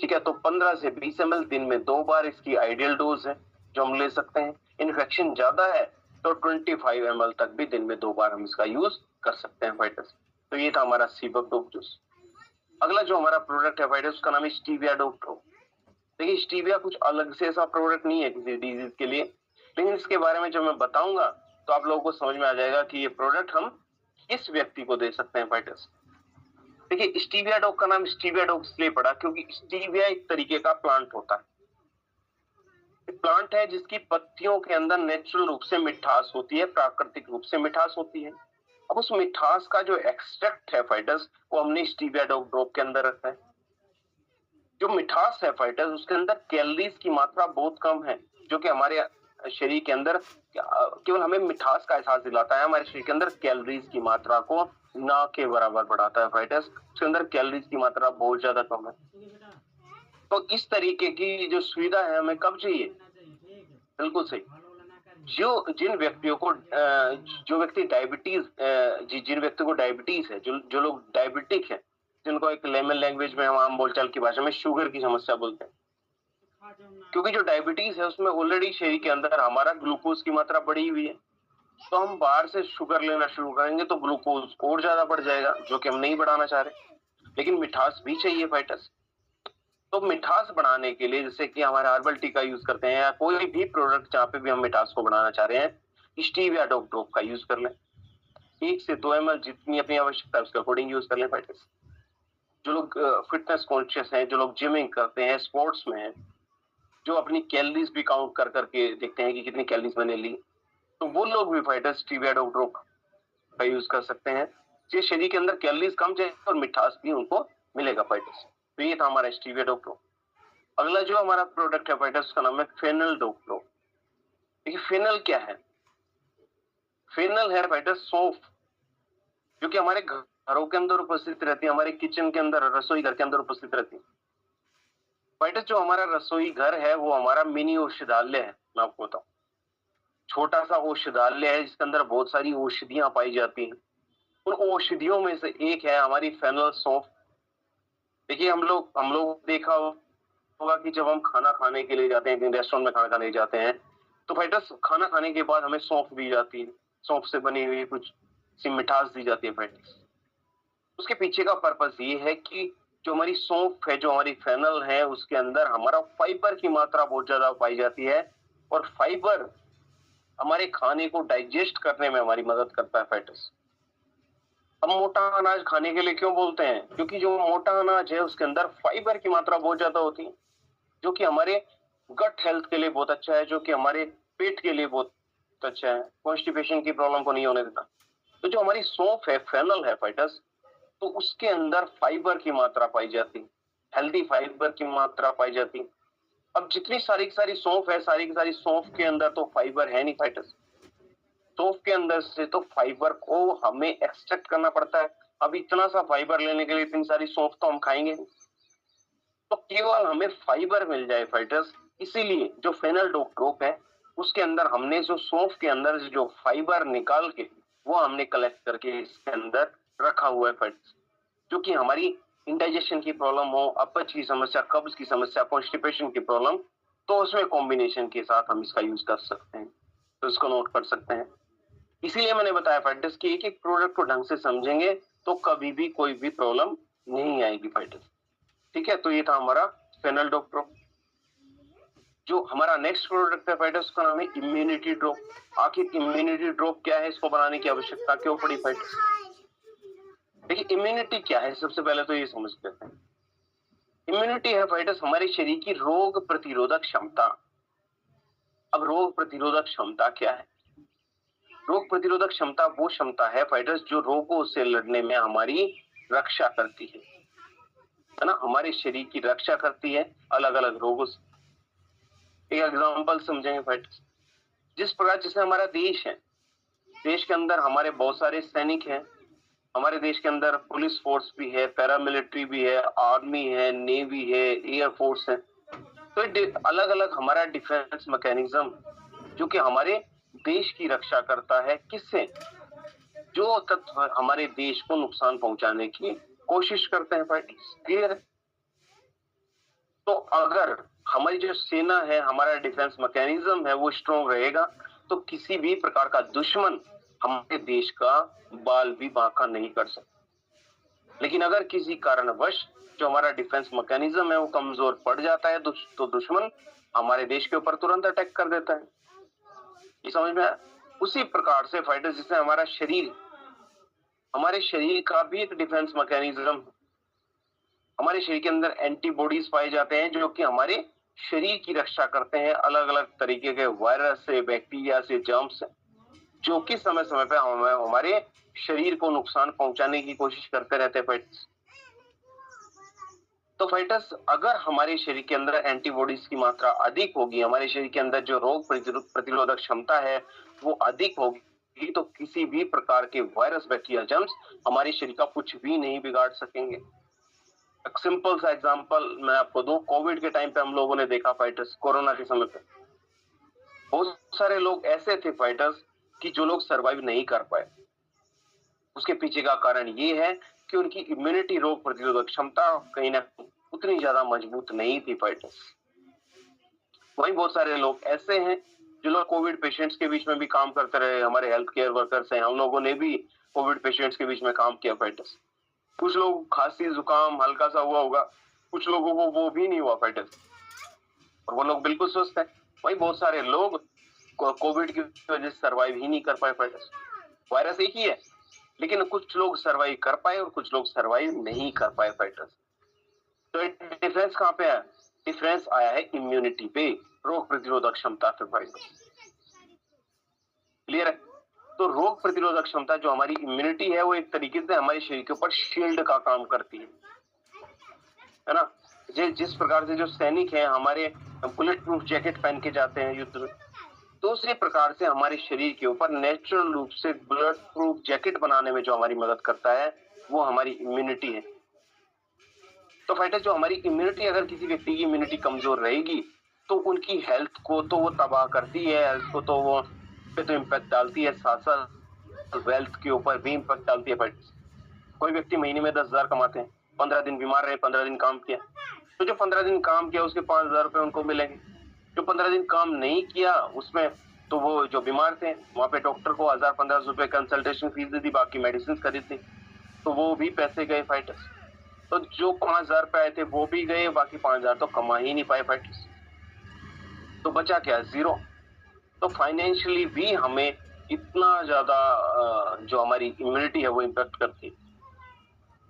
ठीक है। तो 15 से 20 ml दिन में 2 बार इसकी आइडियल डोज है जो हम ले सकते हैं। इन्फेक्शन ज्यादा है तो 25 ml तक भी दिन में 2 बार हम इसका यूज कर सकते हैं फाइटर्स। तो ये था हमारा सीबक डॉग जूस। अगला जो हमारा प्रोडक्ट है फाइटर्स, उसका नाम है स्टीविया डॉग ड्रॉप। देखिए स्टीविया कुछ अलग से ऐसा प्रोडक्ट नहीं है किसी डिजीज के लिए, लेकिन इसके बारे में जब मैं बताऊंगा तो आप लोगों को समझ में आ जाएगा कि ये प्रोडक्ट हम किस व्यक्ति को दे सकते हैं फाइटर्स। देखिए स्टीविया डॉग का नाम स्टीविया डॉग इसलिए पड़ा क्योंकि स्टीविया एक तरीके का प्लांट होता है। प्लांट है जिसकी पत्तियों के अंदर नेचुरल रूप से मिठास होती है, प्राकृतिक रूप से मिठास होती है। अब उस मिठास का जो एक्सट्रैक्ट है फाइटर्स, वो हमने स्टीविया डॉग ड्रॉप के अंदर रखा है। जो मिठास है फाइटर्स, उसके अंदर कैलोरीज की मात्रा बहुत कम है, जो कि हमारे शरीर के अंदर केवल हमें मिठास का एहसास दिलाता है, हमारे शरीर के अंदर कैलोरीज की मात्रा को ना के बराबर बढ़ाता है फाइटर्स। उसके अंदर कैलोरीज की मात्रा बहुत ज्यादा कम है। तो इस तरीके की जो सुविधा है हमें कब चाहिए? बिल्कुल सही, जिन व्यक्तियों को जो व्यक्ति डायबिटीज जिन व्यक्तियों को डायबिटीज है, जो लोग डायबिटिक है, जिनको एक लेमन लैंग्वेज में, हम आम बोलचाल की भाषा में शुगर की समस्या बोलते हैं, क्योंकि जो डायबिटीज है उसमें ऑलरेडी शरीर के अंदर हमारा ग्लूकोज की मात्रा बढ़ी हुई है। तो हम बाहर से शुगर लेना शुरू करेंगे तो ग्लूकोज और ज्यादा बढ़ जाएगा, जो कि हम नहीं बढ़ाना चाह रहे। लेकिन मिठास भी चाहिए फाइटर्स। तो मिठास बढ़ाने के लिए जैसे कि हमारे हर्बल टी का यूज करते हैं, या कोई भी प्रोडक्ट जहाँ पे भी हम मिठास को बढ़ाना चाह रहे हैं, स्टीविया डॉग ड्रॉप का यूज कर लें। 1 से 2 ml जितनी अपनी आवश्यकता है उसके अकॉर्डिंग यूज कर लें फाइटर्स। जो लोग फिटनेस कॉन्शियस हैं, जो लोग जिमिंग करते हैं, स्पोर्ट्स में हैं, जो अपनी कैलोरीज भी काउंट कर करके देखते हैं कि कितनी कैलोरीज मैंने ली, तो वो लोग भी फाइटर्स स्टीविया डॉग ड्रॉप का यूज कर सकते हैं। ये शरीर के अंदर कैलोरीज कम जाएगी और मिठास भी उनको मिलेगा फाइटर्स। तो ये था हमारा स्टीविया डॉग ड्रॉप। अगला जो हमारा प्रोडक्ट है फाइटर्स, उसका नाम है फेनल डॉग ड्रॉप। देखिए फेनल क्या है? फेनल है फाइटर्स सौंफ, जो कि हमारे घरों के अंदर उपस्थित रहती है, हमारे किचन के अंदर, रसोई घर के अंदर उपस्थित रहती है फाइटर्स। जो हमारा रसोई घर है वो हमारा मिनी औषधालय है। मैं आपको बताऊं, छोटा सा औषधालय है जिसके अंदर बहुत सारी औषधियां पाई जाती हैं। उन औषधियों में से एक है हमारी फेनल सौंफ। देखिए हम लोग देखा हो होगा कि जब हम खाना खाने के लिए जाते हैं, कहीं रेस्टोरेंट में खाना खाने जाते हैं, तो फाइटर्स खाना खाने के बाद हमें सौंफ दी जाती है, सौंफ से बनी हुई कुछ सी मिठास दी जाती है फाइटर्स। उसके पीछे का पर्पस ये है कि जो हमारी सौंफ है, जो हमारी फेनल है, उसके अंदर हमारा फाइबर की मात्रा बहुत ज्यादा पाई जाती है और फाइबर हमारे खाने को डाइजेस्ट करने में हमारी मदद करता है फाइटर्स। हम मोटा अनाज खाने के लिए क्यों बोलते हैं? क्योंकि जो मोटा अनाज है उसके अंदर फाइबर की मात्रा बहुत ज्यादा होती है, जो कि हमारे गट हेल्थ के लिए बहुत अच्छा है, जो कि हमारे पेट के लिए बहुत अच्छा है, कॉन्स्टिपेशन की प्रॉब्लम को नहीं होने देता। तो जो हमारी सौंफ है, फेनल है फाइटर्स, तो उसके अंदर फाइबर की मात्रा पाई जाती है, हेल्दी फाइबर की मात्रा पाई जाती है। अब जितनी सारी की सारी सौंफ है, सारी की सारी सौंफ के अंदर तो फाइबर है नहीं फाइटर्स। सौंफ के अंदर से तो फाइबर को हमें एक्सट्रैक्ट करना पड़ता है। अब इतना सा फाइबर लेने के लिए इतनी सारी सौंफ तो हम खाएंगे नहीं। तो केवल हमें फाइबर मिल जाए फाइटर्स, इसीलिए जो फेनल ड्रॉप है उसके अंदर हमने जो सौंफ के अंदर जो फाइबर निकाल के वो हमने कलेक्ट करके इसके अंदर रखा हुआ है फाइटर्स, जो कि हमारी इंडाइजेशन की प्रॉब्लम हो, अपच की समस्या, कब्ज की समस्या, कॉन्स्टिपेशन की प्रॉब्लम, तो उसमें कॉम्बिनेशन के साथ हम इसका यूज कर सकते हैं। तो इसको नोट कर सकते हैं। इसीलिए मैंने बताया फाइटर्स कि एक एक प्रोडक्ट को ढंग से समझेंगे तो कभी भी कोई भी प्रॉब्लम नहीं आएगी फाइटर्स। ठीक है, तो ये था हमारा फेनल ड्रॉप। जो हमारा नेक्स्ट प्रोडक्ट है फाइटर्स, उसका नाम है इम्यूनिटी ड्रॉप। आखिर इम्यूनिटी ड्रॉप क्या है, इसको बनाने की आवश्यकता क्यों पड़ी फाइटर्स? देखिए, इम्यूनिटी क्या है, सबसे पहले तो ये समझ लेते हैं। इम्यूनिटी है फाइटर्स हमारे शरीर की रोग प्रतिरोधक क्षमता। अब रोग प्रतिरोधक क्षमता क्या है? रोग प्रतिरोधक क्षमता वो क्षमता है फाइटर्स जो रोगों से लड़ने में हमारी रक्षा करती है ना, हमारे शरीर की रक्षा करती है अलग अलग रोगों से। एक एग्जांपल समझेंगे फाइटर्स। जिस प्रकार जैसे हमारा देश है, देश के अंदर हमारे बहुत सारे सैनिक हैं, हमारे देश के अंदर पुलिस फोर्स भी है, पैरामिलिट्री भी है, आर्मी है, नेवी है, एयर फोर्स है। तो अलग अलग हमारा डिफेंस मैकेनिज्म जो कि हमारे देश की रक्षा करता है, किससे? जो तत्व हमारे देश को नुकसान पहुंचाने की कोशिश करते हैं फाइटर्स। क्लियर है? तो अगर हमारी जो सेना है, हमारा डिफेंस मैकेनिज्म है, वो स्ट्रॉन्ग रहेगा तो किसी भी प्रकार का दुश्मन हमारे देश का बाल भी बांका नहीं कर सकता। लेकिन अगर किसी कारणवश जो हमारा डिफेंस मैकेनिज्म है वो कमजोर पड़ जाता है तो दुश्मन हमारे देश के ऊपर तुरंत अटैक कर देता है। ये समझ में आया? उसी प्रकार से फाइटर्स, जिससे हमारा शरीर, हमारे शरीर का भी एक डिफेंस मैकेनिज्म, हमारे शरीर के अंदर एंटीबॉडीज पाए जाते हैं जो कि हमारे शरीर की रक्षा करते हैं अलग अलग तरीके के वायरस से, बैक्टीरिया से, जर्म्स से, जो कि समय समय पे हमारे शरीर को नुकसान पहुंचाने की कोशिश करते रहते हैं फाइटर्स। तो फाइटर्स, अगर हमारे शरीर के अंदर एंटीबॉडीज की मात्रा अधिक होगी, हमारे शरीर के अंदर जो रोग प्रतिरोधक क्षमता है वो अधिक होगी, तो किसी भी प्रकार के वायरस, बैक्टीरिया, जर्म्स हमारे शरीर का कुछ भी नहीं बिगाड़ सकेंगे। एक सिंपल सा एग्जांपल मैं आपको दूं, कोविड के टाइम पे हम लोगों ने देखा फाइटर्स, कोरोना के समय पे बहुत सारे लोग ऐसे थे फाइटर्स कि जो लोग सरवाइव नहीं कर पाए। उसके पीछे का कारण ये है कि उनकी इम्यूनिटी, रोग प्रतिरोधक क्षमता कहीं ना उतनी ज्यादा मजबूत नहीं थी फाइटर्स। वहीं बहुत सारे लोग ऐसे हैं जो लोग कोविड पेशेंट्स के बीच में भी काम करते रहे, हमारे हेल्थ केयर वर्कर्स हैं, हम लोगों ने भी कोविड पेशेंट्स के बीच में काम किया फाइटर्स। कुछ लोग खांसी जुकाम हल्का सा हुआ होगा, कुछ लोगों को वो भी नहीं हुआ फाइटर्स, और वो लोग बिल्कुल स्वस्थ हैं। वहीं बहुत सारे लोग कोविड की वजह से सर्वाइव ही नहीं कर पाए फाइटर्स। वायरस एक ही है, लेकिन कुछ लोग सर्वाइव कर पाए और कुछ लोग सर्वाइव नहीं कर पाए फाइटर्स। तो डिफरेंस कहाँ पे है? डिफरेंस आया है इम्यूनिटी पे, रोग प्रतिरोधक क्षमता पे फाइटर्स। क्लियर है? तो रोग प्रतिरोधक क्षमता जो हमारी इम्यूनिटी है वो एक तरीके से हमारे शरीर के ऊपर शील्ड का काम करती है ना। जिस प्रकार से जो सैनिक हैं हमारे बुलेट प्रूफ जैकेट पहन के जाते हैं युद्ध में, तो उसी प्रकार से हमारे शरीर के ऊपर नेचुरल रूप से बुलेट प्रूफ जैकेट बनाने में जो हमारी मदद करता है वो हमारी इम्यूनिटी है। तो फाइटर, जो हमारी इम्यूनिटी, अगर किसी व्यक्ति की इम्यूनिटी कमजोर रहेगी तो उनकी हेल्थ को तो वो तबाह करती है, उसको तो वो पे तो इम्पैक्ट डालती है, साथ साथ वेल्थ के ऊपर भी इम्पैक्ट डालती है। फाइटर, कोई व्यक्ति महीने में 10,000 कमाते हैं, 15 दिन बीमार रहे, 15 दिन काम किया, तो जो 15 दिन काम किया उसके 5,000 रुपए उनको मिलेंगे। जो 15 दिन काम नहीं किया उसमें, तो वो जो बीमार थे वहां पे डॉक्टर को 1,000-1,500 रुपए कंसल्टेशन फीस दे दी, बाकी मेडिसिन खरीदी, तो वो भी पैसे गए फाइटर्स। तो जो 5,000 रुपए आए थे वो भी गए, बाकी 5,000 तो कमा ही नहीं पाए फाइटर्स। तो बचा क्या? जीरो। तो फाइनेंशियली भी हमें इतना ज्यादा जो हमारी इम्यूनिटी है वो इम्पैक्ट करती है।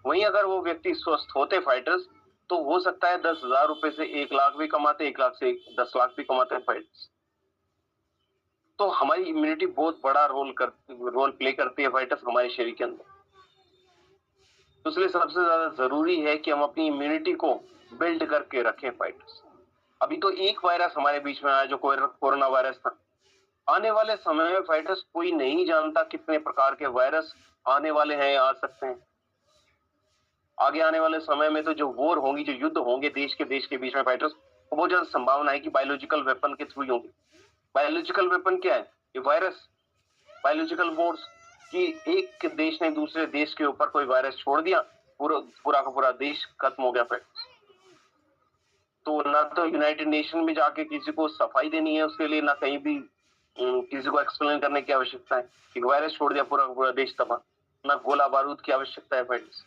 वहीं अगर वो व्यक्ति स्वस्थ होते फाइटर्स, तो हो सकता है 10,000 रुपए से 1 लाख भी कमाते, 1 लाख से 10 लाख भी कमाते फाइटर्स। तो हमारी इम्यूनिटी बहुत बड़ा रोल प्ले करती है फाइटर्स हमारे शरीर के अंदर। तो इसलिए सबसे ज्यादा जरूरी है कि हम अपनी इम्यूनिटी को बिल्ड करके रखें फाइटर्स। अभी तो एक वायरस हमारे बीच में आया जो कोरोना वायरस था। आने वाले समय में फाइटर्स कोई नहीं जानता कितने प्रकार के वायरस आने वाले हैं या आ सकते हैं। आगे आने वाले समय में तो जो वॉर होंगी, जो युद्ध होंगे देश के बीच में फाइटर्स, बहुत ज्यादा संभावना है कि बायोलॉजिकल वेपन के थ्रू होंगे। बायोलॉजिकल वेपन क्या है? ये वायरस। बायोलॉजिकल वॉर्स कि एक देश ने दूसरे देश के ऊपर कोई वायरस छोड़ दिया, पूरा का पूरा देश खत्म हो गया फाइटर्स। तो ना तो यूनाइटेड नेशन में जाके किसी को सफाई देनी है उसके लिए, ना कहीं भी किसी को एक्सप्लेन करने की आवश्यकता है कि वायरस छोड़ दिया पूरा का पूरा देश तबाह, ना गोला बारूद की आवश्यकता है फाइटर्स।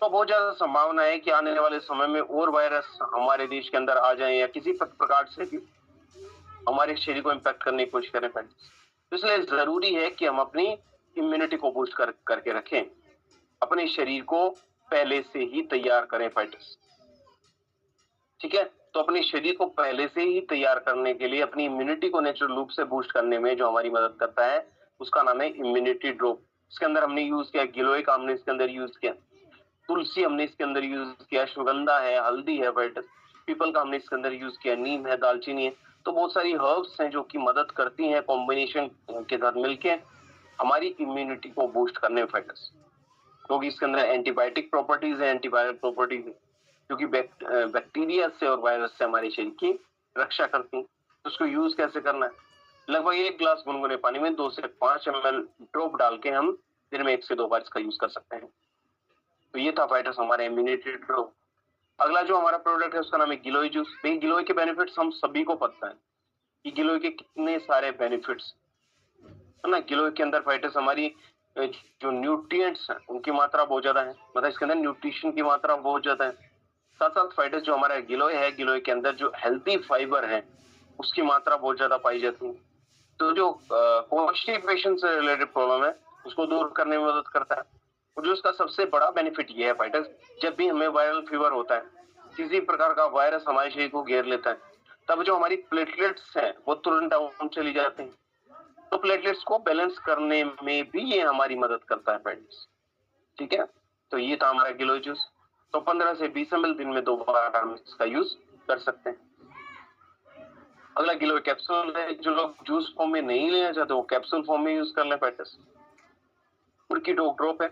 तो बहुत ज्यादा संभावना है कि आने वाले समय में और वायरस हमारे देश के अंदर आ जाए या किसी प्रकार से भी हमारे शरीर को इम्पैक्ट करने की कोशिश करें फाइटर्स। तो इसलिए जरूरी है कि हम अपनी इम्यूनिटी को बूस्ट करके रखें, अपने शरीर को पहले से ही तैयार करें फाइटर्स। ठीक है, तो अपने शरीर को पहले से ही तैयार करने के लिए अपनी इम्यूनिटी को नेचुरल रूप से बूस्ट करने में जो हमारी मदद करता है उसका नाम है इम्यूनिटी ड्रॉप। इसके अंदर हमने यूज किया गिलोय का, हमने इसके अंदर यूज किया तुलसी, हमने इसके अंदर यूज किया अश्वगंधा है, हल्दी है फाइटर्स, पीपल का हमने इसके अंदर यूज किया, नीम है, दालचीनी है। तो बहुत सारी हर्ब्स हैं जो कि मदद करती हैं कॉम्बिनेशन के साथ मिलके हमारी इम्यूनिटी को बूस्ट करने में फाइटर्स। क्योंकि इसके अंदर एंटीबायोटिक प्रॉपर्टीज है, एंटीवायरल प्रॉपर्टीज है, क्योंकि बैक्टीरिया से और वायरस से हमारे शरीर की रक्षा करती हैं। तो उसको यूज कैसे करना है? लगभग 1 गिलास गुनगुने पानी में 2 से 5 ml ड्रॉप डाल के हम दिन में 1 से 2 बार इसका यूज कर सकते हैं। तो ये था फाइटर्स हमारे इम्यूनिटी ड्रॉप। अगला जो हमारा प्रोडक्ट है उसका नाम है गिलोय जूस। देखिए गिलोय के बेनिफिट्स हम सभी को पता है कि गिलोय के कितने सारे बेनिफिट्स है ना। गिलोय के अंदर फाइटर्स हमारी जो न्यूट्रिएंट्स हैं उनकी मात्रा बहुत ज्यादा है, मतलब इसके अंदर न्यूट्रिशन की मात्रा बहुत ज्यादा है। साथ साथ फाइटर्स जो हमारा गिलोय है, गिलोय के अंदर जो हेल्थी फाइबर है उसकी मात्रा बहुत ज्यादा पाई जाती है। तो जो कॉन्स्टिपेशन से रिलेटेड प्रॉब्लम है उसको दूर करने में मदद करता है। और जो इसका सबसे बड़ा बेनिफिट ये है फाइटर्स, जब भी हमें वायरल फीवर होता है, किसी प्रकार का वायरस हमारे शरीर को घेर लेता है, तब जो हमारी प्लेटलेट्स हैं वो तुरंत डाउन चली जाती हैं। तो प्लेटलेट्स को बैलेंस करने में भी ये हमारी मदद करता है फ्रेंड्स। ठीक है, तो ये था हमारा गिलोय जूस। तो 15 से 20 ml दिन में 2 बार हम इसका यूज कर सकते हैं। अगला गिलोय कैप्सूल है। जो लोग जूस फॉर्म में नहीं लेना चाहते वो कैप्सूल फॉर्म में यूज कर लें फ्रेंड्स। कुर्कीडॉक ड्रॉप है।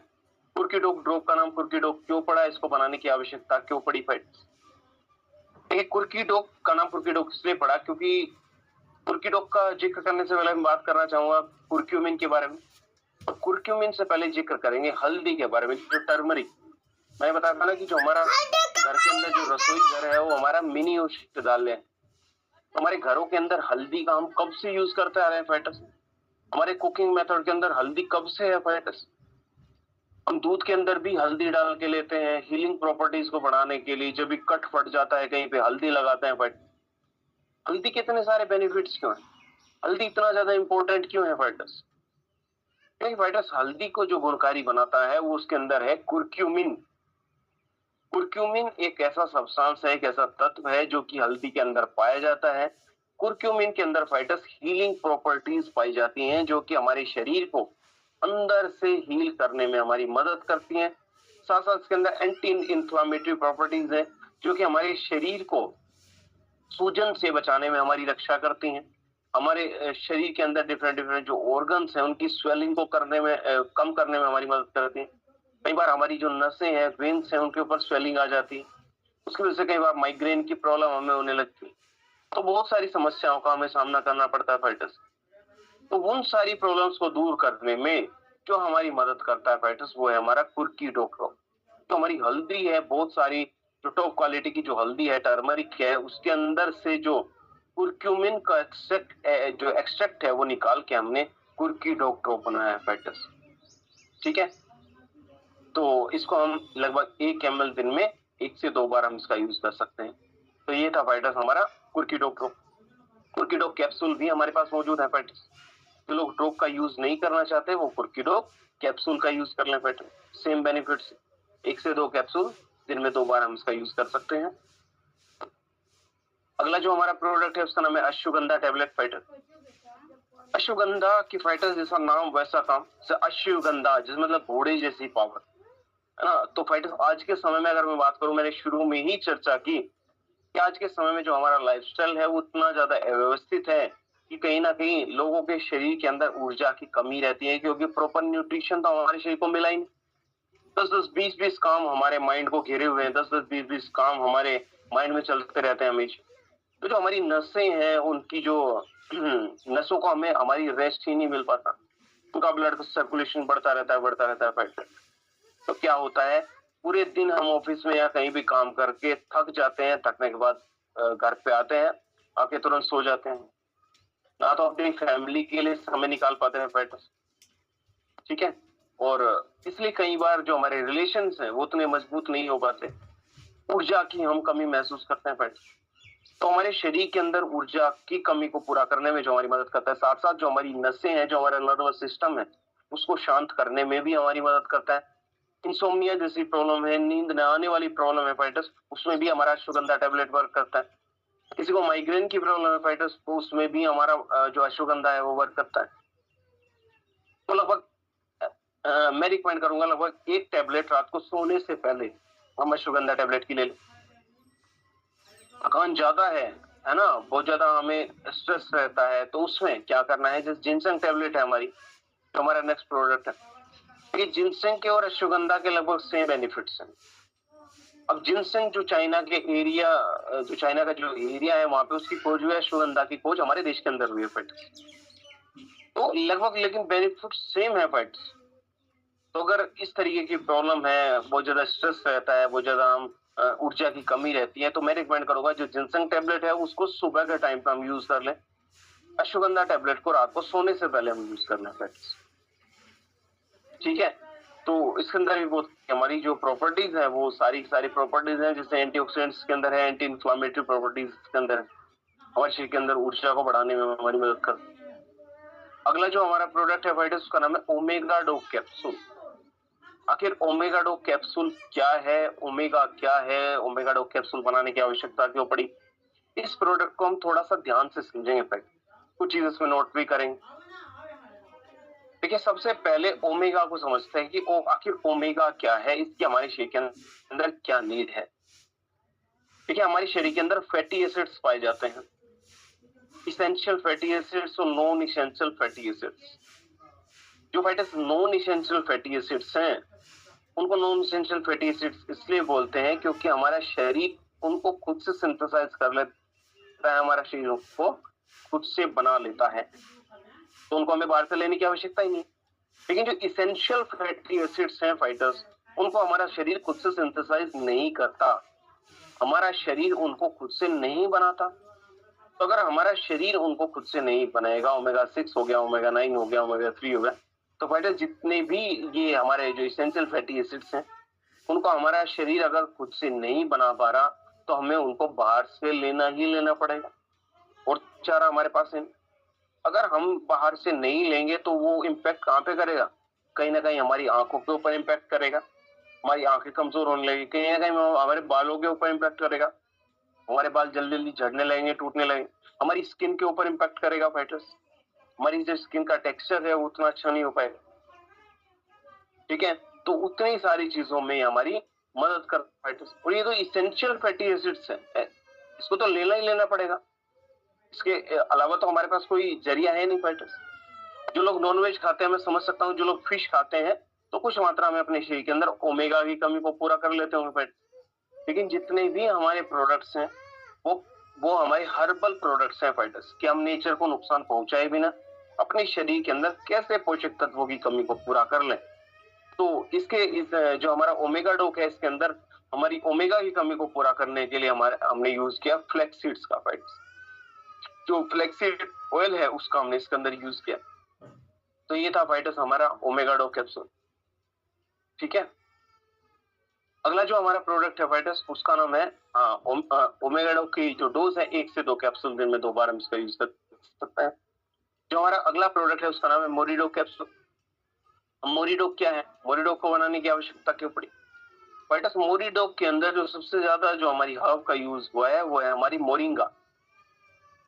कुर्कीडॉक ड्रॉप का नाम कुर्कीडॉक क्यों पड़ा, इसको बनाने की आवश्यकता क्यों पड़ी फ्रेंड्स? देखिए कुर्कीडॉक का नाम कुर्कीडॉक इसलिए पड़ा क्योंकि कुर्कीडॉक का जिक्र करने से पहले मैं बात करना चाहूंगा कुर्क्यूमिन के बारे में। तो कुर्क्यूमिन से पहले जिक्र करेंगे हल्दी के बारे में, जो टर्मरिक। मैं बताया था ना कि जो हमारा घर के अंदर जो रसोई घर है वो हमारा मिनी औषधालय है। हमारे घरों के अंदर हल्दी का हम कब से यूज करते आ रहे हैं फाइटर्स। हमारे कुकिंग मेथड के अंदर हल्दी कब से है फाइटर्स। हम दूध के अंदर भी हल्दी डाल के लेते हैं हीलिंग प्रॉपर्टीज को बढ़ाने के लिए। जब भी कट फट जाता है कहीं पे हल्दी लगाते हैं। बट हल्दी के इतने सारे बेनिफिट्स क्यों है, हल्दी इतना ज्यादा इंपॉर्टेंट क्यों है फाइटर्स? फाइटर्स हल्दी को जो गुणकारी बनाता है वो उसके अंदर है कुर्क्यूमिन। कुर्क्यूमिन एक ऐसा सब्सटेंस है, एक ऐसा तत्व है जो कि हल्दी के अंदर पाया जाता है। कुर्क्यूमिन के अंदर फाइटर्स हीलिंग प्रॉपर्टीज पाई जाती हैं जो कि हमारे शरीर को अंदर से हील करने में हमारी मदद करती हैं। साथ साथ इसके अंदर एंटी इंफ्लामेटरी प्रॉपर्टीज है जो कि हमारे शरीर को सूजन से बचाने में हमारी रक्षा करती हैं। हमारे शरीर के अंदर डिफरेंट जो ऑर्गन्स हैं उनकी स्वेलिंग को करने में कम करने में हमारी मदद करती हैं। कई बार हमारी जो नसें हैं, वेन्स हैं, उनके ऊपर स्वेलिंग आ जाती है, उसकी वजह से कई बार माइग्रेन की प्रॉब्लम हमें होने लगती है। तो बहुत सारी समस्याओं का हमें सामना करना पड़ता है फाइटर्स। तो उन सारी प्रॉब्लम्स को दूर करने में जो हमारी मदद करता है फाइटर्स वो है हमारा कुर्कीडॉक ड्रॉप। तो हमारी हल्दी है बहुत सारी जो टॉप क्वालिटी की जो हल्दी है, टर्मरिक है, उसके अंदर से जो कुरक्यूमिन का एक्सट्रैक्ट है वो निकाल के हमने कुर्की डॉग ड्रॉप बनाया है फाइटर्स। ठीक है, तो इसको हम लगभग 1 ml दिन में 1 से 2 बार हम इसका यूज कर सकते हैं। तो ये था फाइटर्स हमारा कुर्की डॉग ड्रॉप। कुर्की डॉग कैप्सूल भी हमारे पास मौजूद है फाइटर्स। जो लोग ड्रॉप का यूज नहीं करना चाहते वो कुर्की डॉग कैप्सूल का यूज कर लें फाइटर्स। सेम बेनिफिट्स, 1 से 2 कैप्सूल दिन में 2 बार हम इसका यूज कर सकते हैं। अगला जो हमारा प्रोडक्ट है उसका नाम है अश्वगंधा टैबलेट फाइटर। अश्वगंधा की फाइटर जैसा नाम वैसा काम, अश्वगंधा जिस मतलब घोड़े जैसी पावर है ना। तो फाइटर आज के समय में अगर मैं बात करूं, मैंने शुरू में ही चर्चा की कि आज के समय में जो हमारा लाइफस्टाइल है वो उतना ज्यादा अव्यवस्थित है कि कहीं ना कहीं लोगों के शरीर के अंदर ऊर्जा की कमी रहती है, क्योंकि प्रॉपर न्यूट्रिशन तो हमारे शरीर को मिला ही नहीं। 10-10, 20-20 काम हमारे माइंड को घेरे हुए हैं, 10-10, 20-20 काम हमारे माइंड में चलते रहते हैं हमेशा। तो जो हमारी नसें हैं उनकी जो नसों को हमें हमारी रेस्ट ही नहीं मिल पाता, उनका ब्लड सर्कुलेशन बढ़ता रहता है फाइटर। तो क्या होता है, पूरे दिन हम ऑफिस में या कहीं भी काम करके थक जाते हैं, थकने के बाद घर पे आते हैं, आके तुरंत सो जाते हैं, ना तो अपनी फैमिली के लिए समय निकाल पाते हैं फाइटर्स। ठीक है, और इसलिए कई बार जो हमारे रिलेशंस हैं वो उतने मजबूत नहीं हो पाते, ऊर्जा की हम कमी महसूस करते हैं फाइटर्स। तो हमारे शरीर के अंदर ऊर्जा की कमी को पूरा करने में जो हमारी मदद करता है, साथ साथ जो हमारी नसें हैं, जो हमारा नर्वस सिस्टम है, उसको शांत करने में भी हमारी मदद करता है। इंसोम्निया जैसी प्रॉब्लम है, नींद न आने वाली प्रॉब्लम है फाइटर्स, उसमें भी हमारा अश्वगंधा टैबलेट वर्क करता है। किसी को माइग्रेन की प्रॉब्लम है फाइटर्स, तो उसमें भी हमारा जो अश्वगंधा है वो वर्क करता है। तो लगभग मैं रिकमेंड करूंगा लगभग 1 टैबलेट रात को सोने से पहले हम अश्वगंधा टैबलेट की ले लें। थकान ज्यादा है ना, बहुत ज्यादा हमें स्ट्रेस रहता है, तो उसमें क्या करना है, जैसे जिनसेंग टैबलेट है हमारी, तो हमारा नेक्स्ट प्रोडक्ट है। ये जिनसेंग के और अश्वगंधा के लगभग सेम बेनिफिट्स हैं। अब जिनसेंग जो चाइना का जो एरिया है वहां पे उसकी खोज हुई है, अश्वगंधा की खोज हमारे देश के अंदर हुई है फाइट्स। तो लगभग लेकिन बेनिफिट सेम है फाइट्स। तो अगर इस तरीके की प्रॉब्लम है, बहुत ज्यादा स्ट्रेस रहता है, बहुत ज्यादा हम ऊर्जा की कमी रहती है, तो मैं रिकमेंड करूंगा जो जिनसेंग टैबलेट है उसको सुबह के टाइम पे हम यूज कर लें, अश्वगंधा टैबलेट को रात को सोने से पहले हम यूज कर लें फ्रेंड्स। ठीक है, तो इसके अंदर भी बहुत हमारी जो प्रॉपर्टीज है वो सारी प्रॉपर्टीज हैं, जैसे एंटीऑक्सीडेंट्स के अंदर है, एंटी इंफ्लेमेटरी प्रॉपर्टीज के अंदर है, हमारे शरीर के अंदर ऊर्जा को बढ़ाने में हमारी मदद करती है। अगला जो हमारा प्रोडक्ट है फाइटर्स, उसका नाम है ओमेगा डो कैप्सूल। आखिर ओमेगा डो कैप्सूल क्या है, ओमेगा क्या है, ओमेगा डो कैप्सूल बनाने की आवश्यकता क्यों पड़ी, इस प्रोडक्ट को हम थोड़ा सा ध्यान से समझेंगे, कुछ चीजें इसमें नोट भी करेंगे। देखिए, सबसे पहले ओमेगा को समझते हैं कि आखिर ओमेगा क्या है, इसकी हमारे शरीर के अंदर क्या नीड है। देखिए, हमारे शरीर के अंदर फैटी एसिड्स पाए जाते हैं, इसेंशियल फैटी एसिड्स और नॉन इसेंशियल फैटी एसिड्स। जो fighters non essential fatty acids हैं उनको नॉन इसेंशियल फैटी एसिड्स इसलिए बोलते हैं क्योंकि हमारा शरीर उनको खुद से सिंथेसाइज कर लेता है, हमारा शरीर उनको खुद से बना लेता है, तो उनको हमें बाहर से लेने की आवश्यकता ही नहीं। लेकिन जो इसेंशियल फैटी एसिड्स हैं फाइटर्स, उनको हमारा शरीर खुद से सिंथेसाइज नहीं करता, हमारा शरीर उनको खुद से नहीं बनाता। तो अगर हमारा शरीर उनको खुद से नहीं बनाएगा, ओमेगा 6 हो गया, ओमेगा 9 हो गया, ओमेगा 3 हो गया, तो फाइटर जितने भी ये हमारे जो इसेंशियल फैटी एसिड्स हैं उनको हमारा शरीर अगर खुद से नहीं बना पा रहा तो हमें उनको बाहर से लेना पड़ेगा, और चारा हमारे पास है। अगर हम बाहर से नहीं लेंगे तो वो इम्पैक्ट कहाँ पे करेगा, कहीं ना कहीं हमारी आंखों के ऊपर इम्पैक्ट करेगा, हमारी आंखें कमजोर होने लगेगी, कहीं ना कहीं हमारे बालों के ऊपर इम्पैक्ट करेगा, हमारे बाल जल्दी जल्दी झड़ने लगेंगे, टूटने लगेंगे, हमारी स्किन के ऊपर इम्पैक्ट करेगा फाइटर्स, हमारी जो स्किन का टेक्सचर है वो उतना अच्छा नहीं हो पाएगा। ठीक है, तो उतनी सारी चीजों में हमारी मदद कर फाइटर्स। और ये तो इसेंशियल फैटी एसिड्स है, इसको तो लेना पड़ेगा, इसके अलावा तो हमारे पास कोई जरिया है नहीं फाइटर्स। जो लोग नॉनवेज खाते हैं मैं समझ सकता हूँ, जो लोग फिश खाते हैं तो कुछ मात्रा में अपने शरीर के अंदर ओमेगा की कमी को पूरा कर लेते होंगे फाइटर्स। लेकिन जितने भी हमारे प्रोडक्ट्स हैं वो हमारे हर्बल प्रोडक्ट्स हैं फाइटर्स, कि हम नेचर को नुकसान पहुंचाए बिना अपने शरीर के अंदर कैसे पोषक तत्वों की कमी को पूरा कर लें। तो इसके जो हमारा ओमेगा डोक है इसके अंदर हमारी ओमेगा की कमी को पूरा करने के लिए हमने यूज किया फ्लैक्सीड्स का फाइटर्स। जो फ्लैक्सीड ऑयल है उसका हमने इसके अंदर यूज किया। तो ये था फाइटर्स हमारा ओमेगा डो कैप्सूल। ठीक है, अगला जो हमारा प्रोडक्ट है फाइटर्स उसका नाम है ओमेगा डो की जो डोज है 1 से 2 कैप्सूल दिन में 2 बार हम इसका यूज कर सकते हैं। जो हमारा अगला प्रोडक्ट है उसका नाम है मोरिडो कैप्सूल। मोरिडो क्या है, मोरिडो को बनाने की आवश्यकता क्यों पड़ी फाइटर्स? मोरिडो के अंदर जो सबसे ज्यादा जो हमारी हर्ब का यूज हुआ है वो है हमारी मोरिंगा।